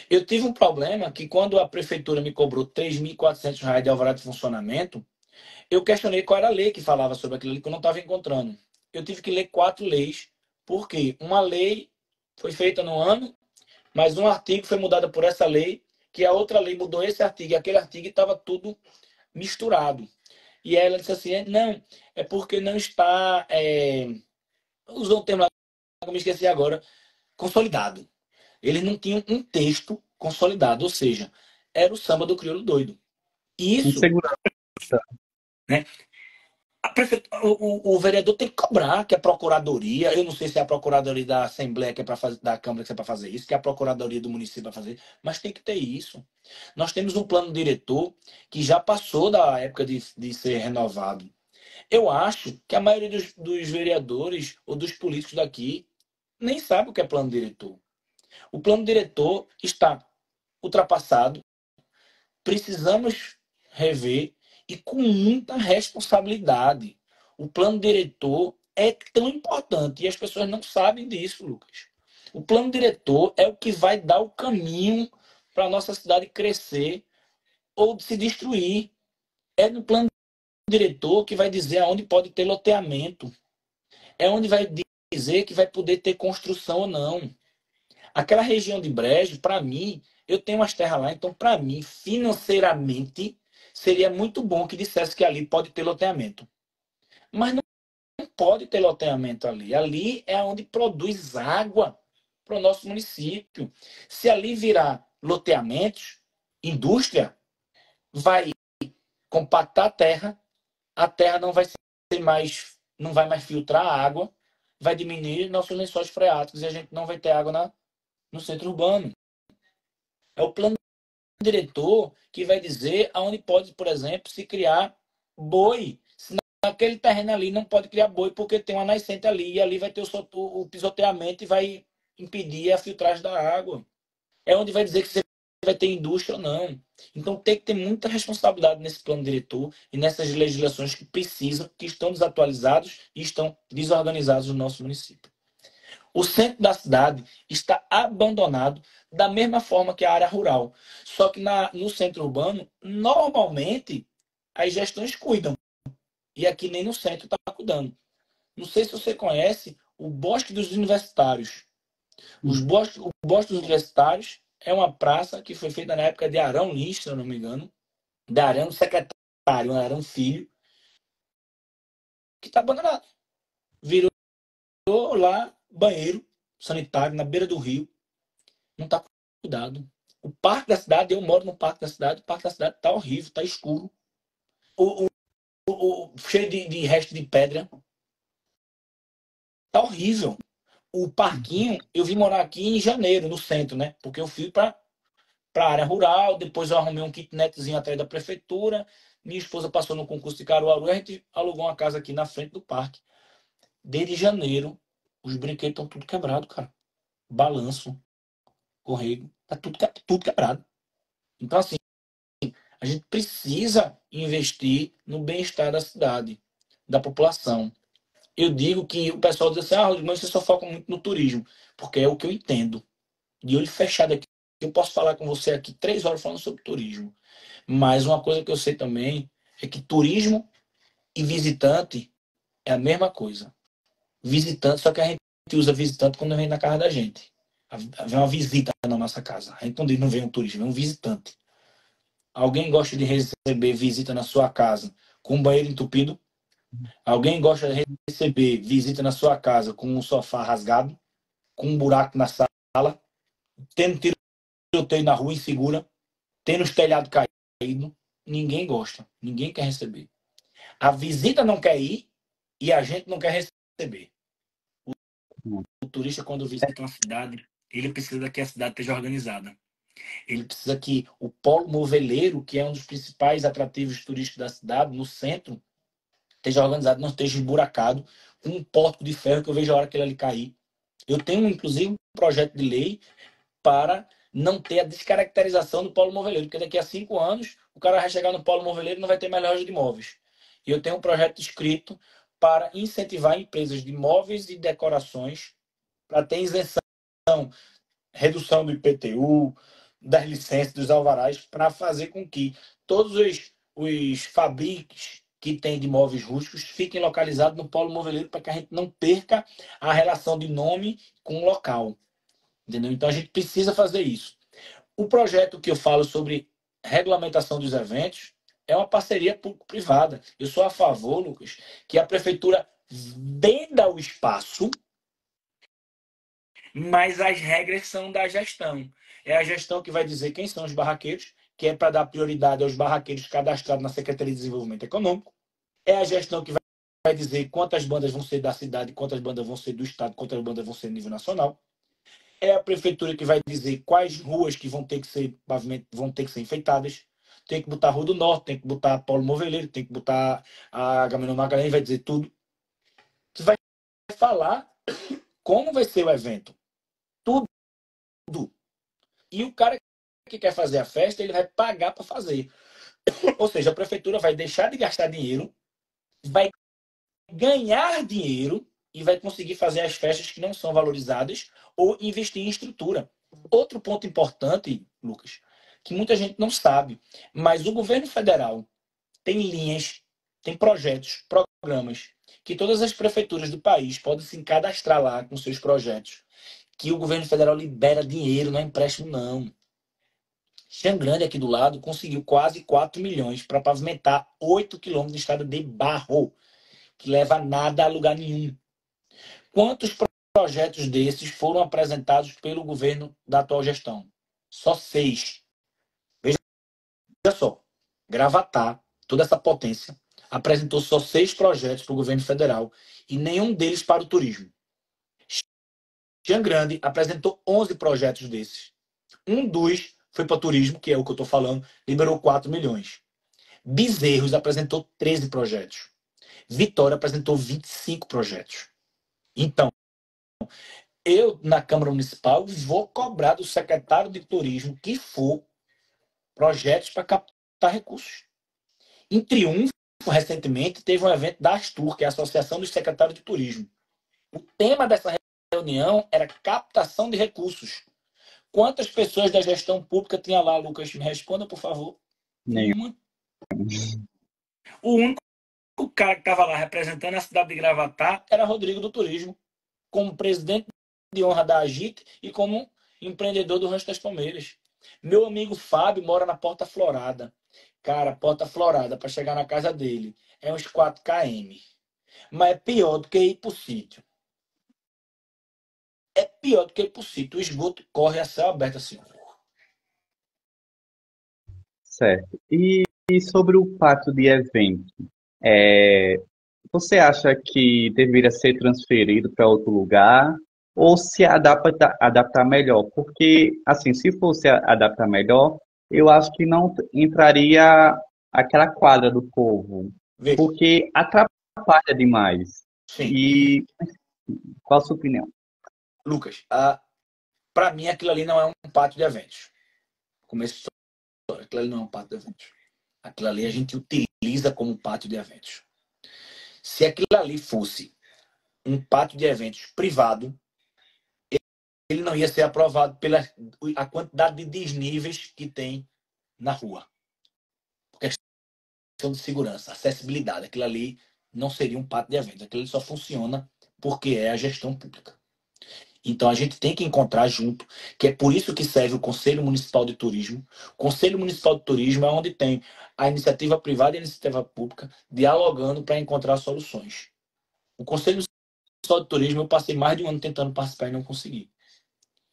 B: Eu tive um problema que quando a prefeitura me cobrou R$ 3.400 de alvará de funcionamento, eu questionei qual era a lei que falava sobre aquilo ali que eu não estava encontrando. Eu tive que ler 4 leis, porque uma lei foi feita no ano, mas um artigo foi mudado por essa lei, que a outra lei mudou esse artigo e aquele artigo estava tudo misturado. E aí ela disse assim, não, é porque não está, usou um termo lá que eu me esqueci agora, consolidado. Eles não tinham um texto consolidado, ou seja, era o samba do crioulo doido. E isso,
A: Insegurança.
B: né? O vereador tem que cobrar que a procuradoria, eu não sei se é a procuradoria da Assembleia que é para fazer, da Câmara que é para fazer isso, que é a procuradoria do município para fazer, mas tem que ter isso. Nós temos um plano diretor que já passou da época de ser renovado. Eu acho que a maioria dos vereadores ou dos políticos daqui nem sabe o que é plano diretor. O plano diretor está ultrapassado, precisamos rever e com muita responsabilidade. O plano diretor é tão importante e as pessoas não sabem disso, Lucas. O plano diretor é o que vai dar o caminho para a nossa cidade crescer ou se destruir. É no plano diretor que vai dizer aonde pode ter loteamento. É onde vai dizer que vai poder ter construção ou não. Aquela região de Brejo, para mim, eu tenho umas terras lá, então, para mim, financeiramente, seria muito bom que dissesse que ali pode ter loteamento. Mas não pode ter loteamento ali. Ali é onde produz água para o nosso município. Se ali virar loteamentos, indústria, vai compactar a terra não vai ser mais, não vai mais filtrar a água, vai diminuir nossos lençóis freáticos e a gente não vai ter água no centro urbano. É o plano diretor que vai dizer aonde pode, por exemplo, se criar boi. Se naquele terreno ali não pode criar boi porque tem uma nascente ali e ali vai ter o pisoteamento e vai impedir a filtragem da água. É onde vai dizer que você vai ter indústria ou não. Então tem que ter muita responsabilidade nesse plano diretor e nessas legislações que precisam, que estão desatualizados e estão desorganizados no nosso município. O centro da cidade está abandonado da mesma forma que a área rural. Só que no centro urbano, normalmente, as gestões cuidam. E aqui nem no centro está cuidando. Não sei se você conhece o Bosque dos Universitários. O Bosque dos Universitários é uma praça que foi feita na época de Arão Lins, se eu não me engano, de Arão secretário, Arão Filho, que está abandonado. Virou lá banheiro sanitário na beira do rio. Não está cuidado. O parque da cidade, eu moro no parque da cidade, o parque da cidade está horrível, está escuro. O, cheio de resto de pedra. Tá horrível. O parquinho, eu vim morar aqui em janeiro, no centro, né? Porque eu fui para a área rural, depois eu arrumei um kitnetzinho atrás da prefeitura, minha esposa passou no concurso de Caruaru, a gente alugou uma casa aqui na frente do parque. Desde janeiro, os brinquedos estão tudo quebrado, cara. Balanço, corrego, tá tudo quebrado. Então, assim, a gente precisa investir no bem-estar da cidade. da população. Eu digo que o pessoal diz assim, Rodrigo, mas você só foca muito no turismo, porque é o que eu entendo. De olho fechado aqui, eu posso falar com você aqui 3 horas falando sobre turismo. Mas uma coisa que eu sei também é que turismo e visitante é a mesma coisa. Visitante, só que a gente usa visitante quando vem na casa da gente. Vem uma visita na nossa casa. A gente não diz não vem um turista, vem um visitante. Alguém gosta de receber visita na sua casa com um banheiro entupido? Alguém gosta de receber visita na sua casa com um sofá rasgado, com um buraco na sala, tendo tiroteio na rua insegura, tendo os telhados caídos? Ninguém gosta, ninguém quer receber. A visita não quer ir e a gente não quer receber. O turista, quando visita uma cidade, ele precisa que a cidade esteja organizada. Ele precisa que o polo moveleiro, que é um dos principais atrativos turísticos da cidade, no centro, esteja organizado, não esteja esburacado, com um porco de ferro que eu vejo a hora que ele ali cair. Eu tenho, inclusive, um projeto de lei para não ter a descaracterização do polo moveleiro, porque daqui a 5 anos o cara vai chegar no polo moveleiro e não vai ter mais loja de imóveis. E eu tenho um projeto escrito para incentivar empresas de móveis e decorações para ter isenção, redução do IPTU, das licenças, dos alvarás, para fazer com que todos os fabriques que têm de móveis rústicos fiquem localizados no polo moveleiro para que a gente não perca a relação de nome com o local. Entendeu? Então a gente precisa fazer isso. O projeto que eu falo sobre regulamentação dos eventos é uma parceria público-privada. Eu sou a favor, Lucas, que a prefeitura venda o espaço, mas as regras são da gestão. É a gestão que vai dizer quem são os barraqueiros, que é para dar prioridade aos barraqueiros cadastrados na Secretaria de Desenvolvimento Econômico. É a gestão que vai dizer quantas bandas vão ser da cidade, quantas bandas vão ser do estado, quantas bandas vão ser a nível nacional. É a prefeitura que vai dizer quais ruas que vão ter que ser vão ter que ser enfeitadas. Tem que botar a Rua do Norte, tem que botar a Paulo Moveleiro, tem que botar a Agamenon Magalhães, vai dizer tudo. Você vai falar como vai ser o evento. Tudo. E o cara que quer fazer a festa, ele vai pagar para fazer. Ou seja, a prefeitura vai deixar de gastar dinheiro, vai ganhar dinheiro e vai conseguir fazer as festas que não são valorizadas ou investir em estrutura. Outro ponto importante, Lucas, que muita gente não sabe, mas o governo federal tem linhas, tem projetos, programas, que todas as prefeituras do país podem se cadastrar lá com seus projetos, que o governo federal libera dinheiro, não é empréstimo, não. Xangrande, aqui do lado, conseguiu quase 4 milhões para pavimentar 8 quilômetros de estrada de barro, que leva nada a lugar nenhum. Quantos projetos desses foram apresentados pelo governo da atual gestão? Só 6. Veja só, Gravatar, toda essa potência, apresentou só 6 projetos para o governo federal e nenhum deles para o turismo. Xangrande apresentou 11 projetos desses. Um dos foi para o turismo, que é o que eu estou falando, liberou 4 milhões. Bezerros apresentou 13 projetos. Vitória apresentou 25 projetos. Então, eu, na Câmara Municipal, vou cobrar do secretário de Turismo que for projetos para captar recursos. Em Triunfo, recentemente, teve um evento da Astur, que é a Associação dos Secretários de Turismo. O tema dessa reunião era captação de recursos. Quantas pessoas da gestão pública tinha lá, Lucas? Me responda, por favor.
A: Nenhum.
B: Uma. O único cara que estava lá representando a cidade de Gravatá era Rodrigo do Turismo, como presidente de honra da Agite e como empreendedor do Rancho das Palmeiras. Meu amigo Fábio mora na Porta Florada. Cara, Porta Florada, para chegar na casa dele, é uns 4 km. Mas é pior do que ir pro sítio. É pior do que ir pro sítio. O esgoto corre a céu aberto assim.
A: Certo. E sobre o pacto de evento, é, você acha que deveria ser transferido para outro lugar ou se adaptar melhor? Porque, assim, se fosse adaptar melhor, eu acho que não entraria aquela quadra do povo,
B: Vê,
A: porque atrapalha demais.
B: sim.
A: E qual a sua opinião?
B: Lucas, para mim aquilo ali não é um pátio de eventos. Começo de história, aquilo ali não é um pátio de eventos. Aquilo ali a gente utiliza como pátio de eventos. Se aquilo ali fosse um pátio de eventos privado, ele não ia ser aprovado pela a quantidade de desníveis que tem na rua. Por questão de segurança, acessibilidade. Aquilo ali não seria um pátio de eventos. Aquilo ali só funciona porque é a gestão pública. Então a gente tem que encontrar junto, que é por isso que serve o Conselho Municipal de Turismo. O Conselho Municipal de Turismo é onde tem a iniciativa privada e a iniciativa pública dialogando para encontrar soluções. O Conselho Municipal de Turismo eu passei mais de um ano tentando participar e não consegui.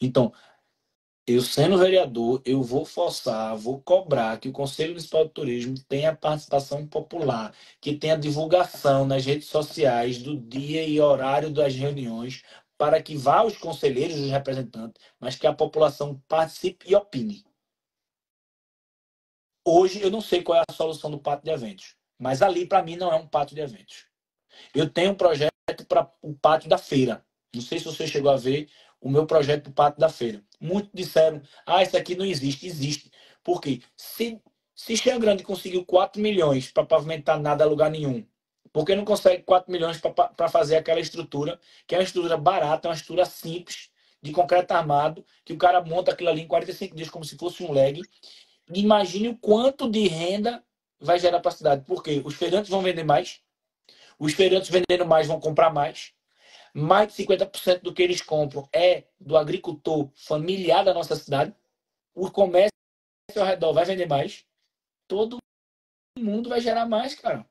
B: Então, eu sendo vereador, eu vou forçar, vou cobrar que o Conselho Municipal de Turismo tenha participação popular, que tenha divulgação nas redes sociais do dia e horário das reuniões, para que vá os conselheiros, os representantes, mas que a população participe e opine. Hoje eu não sei qual é a solução do pátio de eventos, mas ali para mim não é um pátio de eventos. Eu tenho um projeto para o pátio da feira. Não sei se você chegou a ver o meu projeto para o pátio da feira. Muitos disseram, isso aqui não existe. Existe. Por quê? Se Chã Grande conseguiu 4 milhões para pavimentar nada a lugar nenhum, por que não consegue 4 milhões para fazer aquela estrutura, que é uma estrutura barata, uma estrutura simples, de concreto armado, que o cara monta aquilo ali em 45 dias como se fosse um leg. Imagine o quanto de renda vai gerar para a cidade. Por quê? Os feirantes vão vender mais, os feirantes vendendo mais vão comprar mais. Mais de 50% do que eles compram é do agricultor familiar da nossa cidade. O comércio ao redor vai vender mais. Todo mundo vai gerar mais, cara.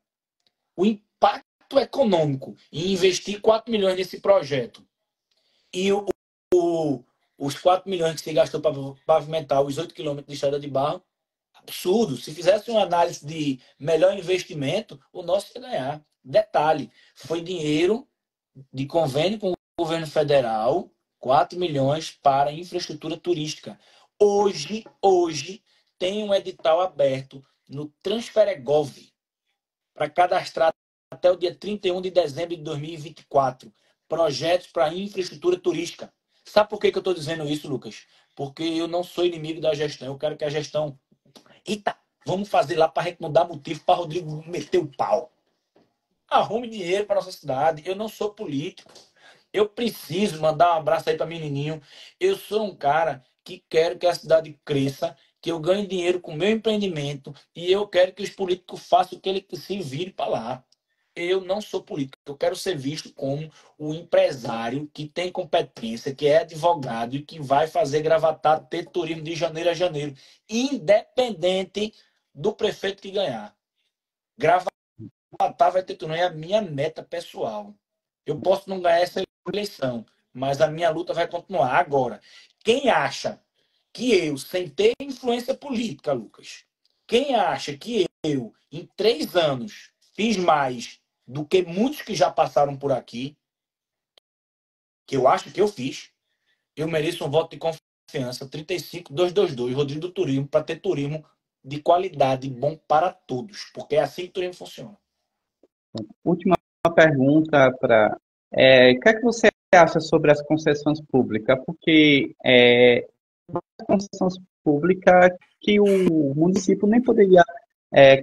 B: O impacto econômico em investir 4 milhões nesse projeto e os 4 milhões que se gastou para pavimentar os 8 quilômetros de estrada de barro, absurdo. Se fizesse uma análise de melhor investimento, o nosso ia ganhar. Detalhe, foi dinheiro de convênio com o governo federal, 4 milhões para infraestrutura turística. Hoje tem um edital aberto no Transferegov para cadastrar até o dia 31 de dezembro de 2024 projetos para infraestrutura turística. Sabe por que eu estou dizendo isso, Lucas? Porque eu não sou inimigo da gestão. Eu quero que a gestão... Eita, vamos fazer lá para a gente não dar motivo para Rodrigo meter o pau. Arrume dinheiro para nossa cidade. Eu não sou político. Eu preciso mandar um abraço aí para menininho. Eu sou um cara que quero que a cidade cresça, que eu ganhe dinheiro com o meu empreendimento e eu quero que os políticos façam o que ele se vire para lá. Eu não sou político. Eu quero ser visto como o empresário que tem competência, que é advogado e que vai fazer Gravatar ter turismo de janeiro a janeiro, independente do prefeito que ganhar. Gravatar vai ter turismo. É a minha meta pessoal. Eu posso não ganhar essa eleição, mas a minha luta vai continuar. Agora, quem acha que eu, sem ter influência política, Lucas, quem acha que eu, em 3 anos, fiz mais do que muitos que já passaram por aqui, que eu acho que eu fiz, eu mereço um voto de confiança 35222, Rodrigo do Turismo, para ter turismo de qualidade bom para todos, porque é assim que o turismo funciona.
A: Última pergunta para. O que é que você acha sobre as concessões públicas? Porque as concessões públicas que o município nem poderia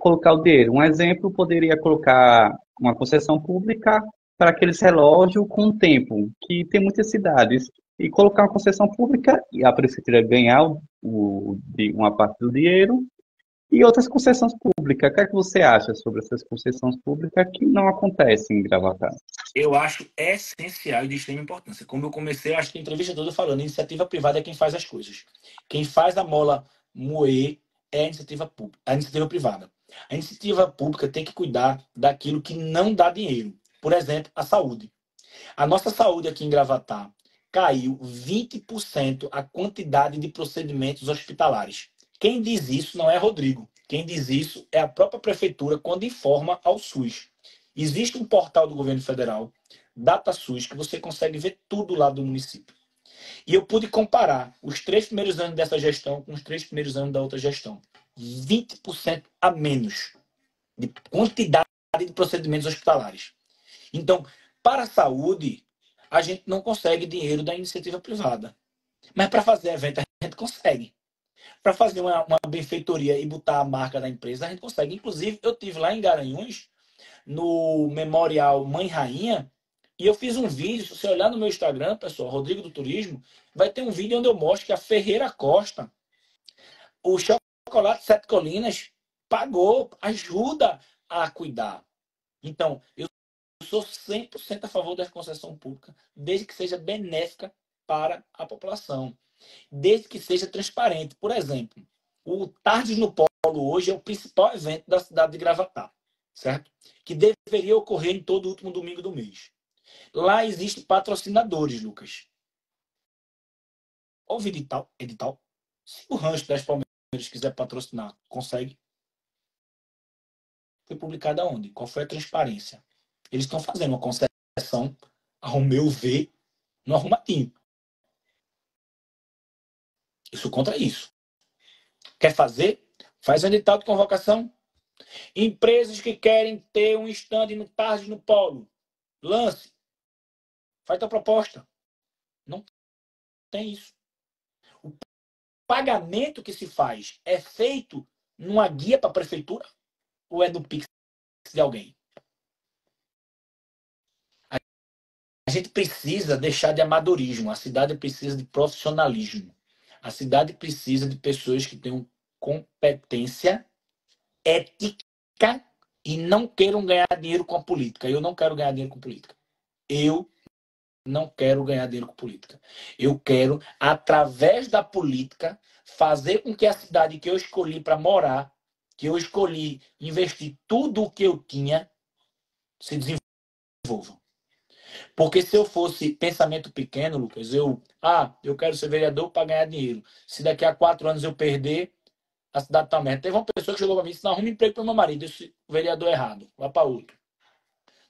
A: colocar o dinheiro. Um exemplo, poderia colocar uma concessão pública para aqueles relógios com tempo, que tem muitas cidades, e colocar uma concessão pública, e a prefeitura ganhar uma parte do dinheiro, e outras concessões públicas. O que é que você acha sobre essas concessões públicas que não acontecem em Gravatar?
B: Eu acho essencial e de extrema importância. Como eu comecei, acho que a entrevista toda falando, iniciativa privada é quem faz as coisas. Quem faz a mola moer é a iniciativa pública, a iniciativa privada. A iniciativa pública tem que cuidar daquilo que não dá dinheiro. Por exemplo, a saúde. A nossa saúde aqui em Gravatar caiu 20% a quantidade de procedimentos hospitalares. Quem diz isso não é Rodrigo. Quem diz isso é a própria prefeitura quando informa ao SUS. Existe um portal do governo federal, DataSUS, que você consegue ver tudo lá do município. E eu pude comparar os 3 primeiros anos dessa gestão com os 3 primeiros anos da outra gestão. 20% a menos de quantidade de procedimentos hospitalares. Então, para a saúde, a gente não consegue dinheiro da iniciativa privada. Mas para fazer evento, a gente consegue. Para fazer uma benfeitoria e botar a marca da empresa, a gente consegue. Inclusive, eu tive lá em Garanhuns no Memorial Mãe Rainha, e eu fiz um vídeo, se você olhar no meu Instagram, pessoal, Rodrigo do Turismo, vai ter um vídeo onde eu mostro que a Ferreira Costa, o Chocolate Sete Colinas, pagou, ajuda a cuidar. Então, eu sou 100% a favor da concessão pública, desde que seja benéfica para a população, desde que seja transparente. Por exemplo, o Tardes no Polo hoje é o principal evento da cidade de Gravatá, certo? Que deveria ocorrer em todo último domingo do mês. Lá existem patrocinadores, Lucas. Houve edital. Se o Rancho das Palmeiras quiser patrocinar, consegue. Foi publicado aonde? Qual foi a transparência? Eles estão fazendo uma concessão, ao meu ver, no arrumadinho. Isso contra isso. Quer fazer? Faz um edital de convocação. Empresas que querem ter um stand no Tarde no Polo, lance. Faz tua proposta. Não tem isso. O pagamento que se faz é feito numa guia para a prefeitura ou é no Pix de alguém? A gente precisa deixar de amadorismo. A cidade precisa de profissionalismo. A cidade precisa de pessoas que tenham competência, ética e não queiram ganhar dinheiro com a política. Eu não quero ganhar dinheiro com política. Eu não quero ganhar dinheiro com política. Eu quero, através da política, fazer com que a cidade que eu escolhi para morar, que eu escolhi investir tudo o que eu tinha, se desenvolva. Porque se eu fosse pensamento pequeno, Lucas, eu quero ser vereador para ganhar dinheiro. Se daqui a 4 anos eu perder, a cidade tá merda. Teve uma pessoa que chegou para mim e disse: não, arruma emprego para meu marido. Eu disse: vereador errado, vá para outro.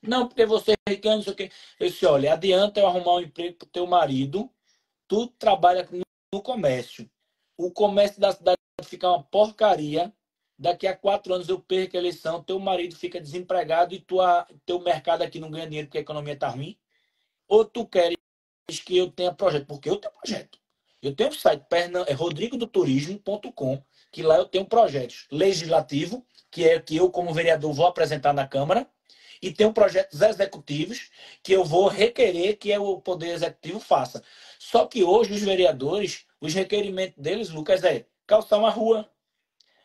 B: Não, porque você é rico, não sei o quê. Eu disse: olha, adianta eu arrumar um emprego para o teu marido, tu trabalha no comércio. O comércio da cidade fica uma porcaria. Daqui a 4 anos eu perco a eleição, teu marido fica desempregado e teu mercado aqui não ganha dinheiro porque a economia tá ruim. Ou tu queres que eu tenha projeto? Porque eu tenho projeto. Eu tenho o site rodrigodoturismo.com, que lá eu tenho projetos legislativo, que é que eu, como vereador, vou apresentar na Câmara, e tenho projetos executivos que eu vou requerer que o Poder Executivo faça. Só que hoje os vereadores, os requerimentos deles, Lucas, é calçar uma rua,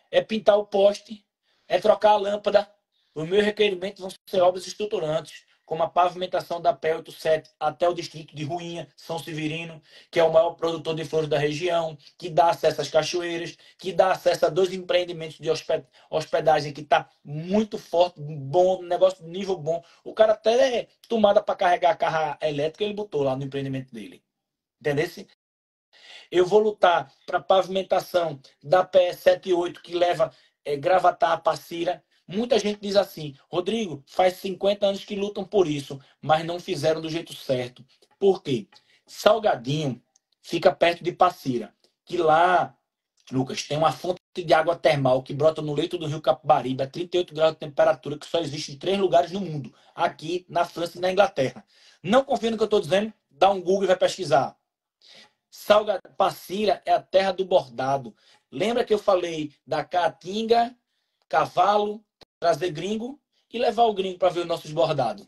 B: é pintar o poste, é trocar a lâmpada. Os meus requerimentos vão ser obras estruturantes, como a pavimentação da P87 até o distrito de Ruinha, São Severino, que é o maior produtor de flores da região, que dá acesso às cachoeiras, que dá acesso a 2 empreendimentos de hospedagem que está muito forte, bom, negócio de nível bom. O cara até tomada para carregar a carro elétrica, ele botou lá no empreendimento dele. Entendeu? Eu vou lutar para a pavimentação da PS78 que leva Gravatá a Passira. Muita gente diz assim: Rodrigo, faz 50 anos que lutam por isso, mas não fizeram do jeito certo. Por quê? Salgadinho fica perto de Passira, que lá, Lucas, tem uma fonte de água termal que brota no leito do rio Capibaribe a 38 graus de temperatura, que só existe em 3 lugares no mundo, aqui na França e na Inglaterra. Não confia no que eu estou dizendo? Dá um Google e vai pesquisar. Passira é a terra do bordado. Lembra que eu falei da caatinga, cavalo, trazer gringo e levar o gringo para ver os nossos bordados?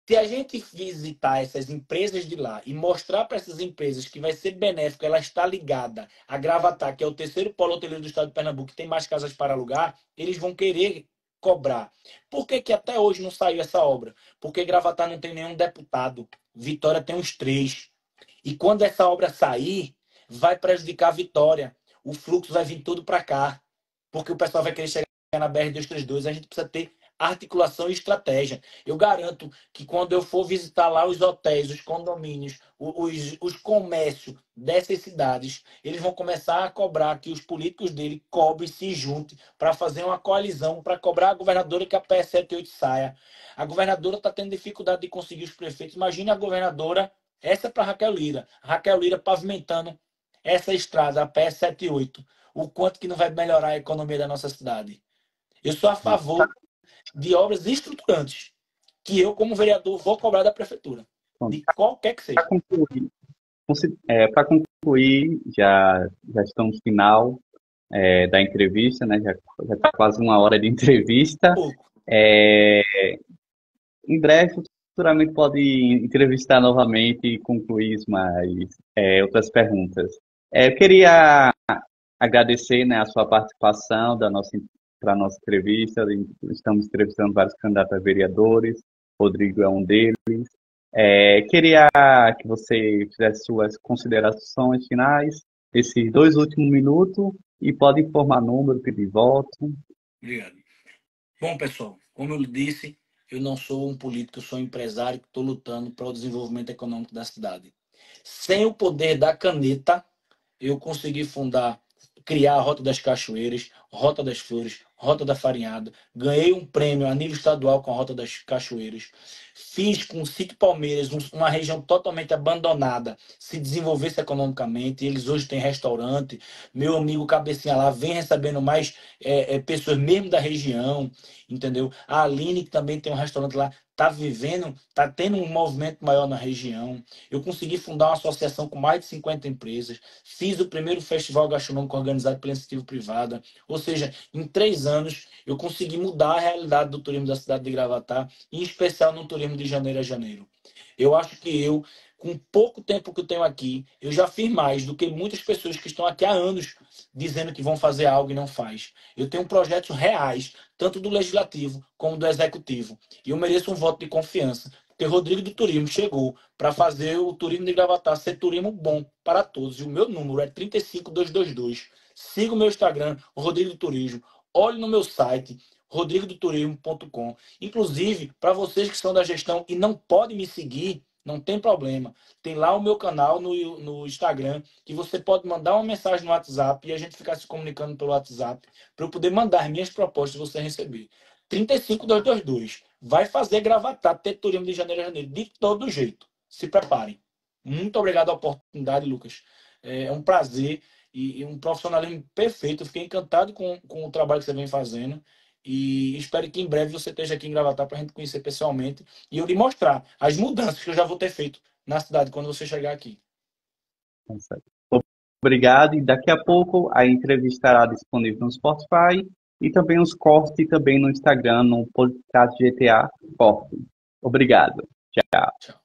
B: Se a gente visitar essas empresas de lá e mostrar para essas empresas que vai ser benéfico, ela está ligada a Gravatá, que é o terceiro polo hoteleiro do estado de Pernambuco, que tem mais casas para alugar, eles vão querer cobrar. Por que até hoje não saiu essa obra? Porque Gravatá não tem nenhum deputado. Vitória tem uns 3. E quando essa obra sair, vai prejudicar a Vitória. O fluxo vai vir tudo para cá. Porque o pessoal vai querer chegar na BR-232. A gente precisa ter articulação e estratégia. Eu garanto que quando eu for visitar lá os hotéis, os condomínios, os comércios dessas cidades, eles vão começar a cobrar que os políticos dele cobrem, se juntem para fazer uma coalizão, para cobrar a governadora que a PS78 saia. A governadora está tendo dificuldade de conseguir os prefeitos. Imagine a governadora, essa é para Raquel Lira. Raquel Lira pavimentando essa estrada, a PS78. O quanto que não vai melhorar a economia da nossa cidade. Eu sou a favor de obras estruturantes, que eu, como vereador, vou cobrar da prefeitura, de qualquer que seja.
A: Para concluir, já estamos no final da entrevista, né? Já está quase 1 hora de entrevista. É, em breve, futuramente pode entrevistar novamente e concluir mais outras perguntas. Eu queria agradecer, né, a sua participação para a nossa entrevista. Estamos entrevistando vários candidatos a vereadores, Rodrigo é um deles. Queria que você fizesse suas considerações finais, esses 2 últimos minutos, e pode informar número, pedir voto.
B: Obrigado. Bom, pessoal, como eu disse, eu não sou um político, eu sou um empresário que estou lutando para o desenvolvimento econômico da cidade. Sem o poder da caneta, eu consegui criar a Rota das Cachoeiras, Rota das Flores, Rota da Farinhada. Ganhei um prêmio a nível estadual com a Rota das Cachoeiras. Fiz com o Sítio Palmeiras, uma região totalmente abandonada, se desenvolvesse economicamente. Eles hoje têm restaurante. Meu amigo Cabecinha lá vem recebendo mais pessoas mesmo da região, entendeu? A Aline, que também tem um restaurante lá, está vivendo, está tendo um movimento maior na região. Eu consegui fundar uma associação com mais de 50 empresas. Fiz o primeiro festival gastronômico organizado pela iniciativa privada. Ou seja, em 3 anos, eu consegui mudar a realidade do turismo da cidade de Gravatá, em especial no turismo de janeiro a janeiro. Eu acho que com pouco tempo que eu tenho aqui, eu já fiz mais do que muitas pessoas que estão aqui há anos dizendo que vão fazer algo e não faz. Eu tenho projetos reais, tanto do legislativo como do executivo. E eu mereço um voto de confiança. Porque Rodrigo do Turismo chegou para fazer o turismo de Gravatá ser turismo bom para todos. E o meu número é 35222. Siga o meu Instagram, Rodrigo do Turismo. Olhe no meu site, rodrigodoturismo.com. Inclusive, para vocês que são da gestão e não podem me seguir, não tem problema. Tem lá o meu canal no Instagram, que você pode mandar uma mensagem no WhatsApp e a gente ficar se comunicando pelo WhatsApp para eu poder mandar minhas propostas e você receber. 35222. Vai fazer Gravatá ter turismo de janeiro a janeiro, de todo jeito. Se preparem. Muito obrigado pela oportunidade, Lucas. É um prazer e um profissionalismo perfeito. Eu fiquei encantado com o trabalho que você vem fazendo. E espero que em breve você esteja aqui em Gravatá para a gente conhecer pessoalmente e eu lhe mostrar as mudanças que eu já vou ter feito na cidade quando você chegar aqui.
A: Obrigado. E daqui a pouco a entrevista estará disponível no Spotify e também os cortes também no Instagram, no podcast GTA Corte. Obrigado. Tchau.
B: Tchau.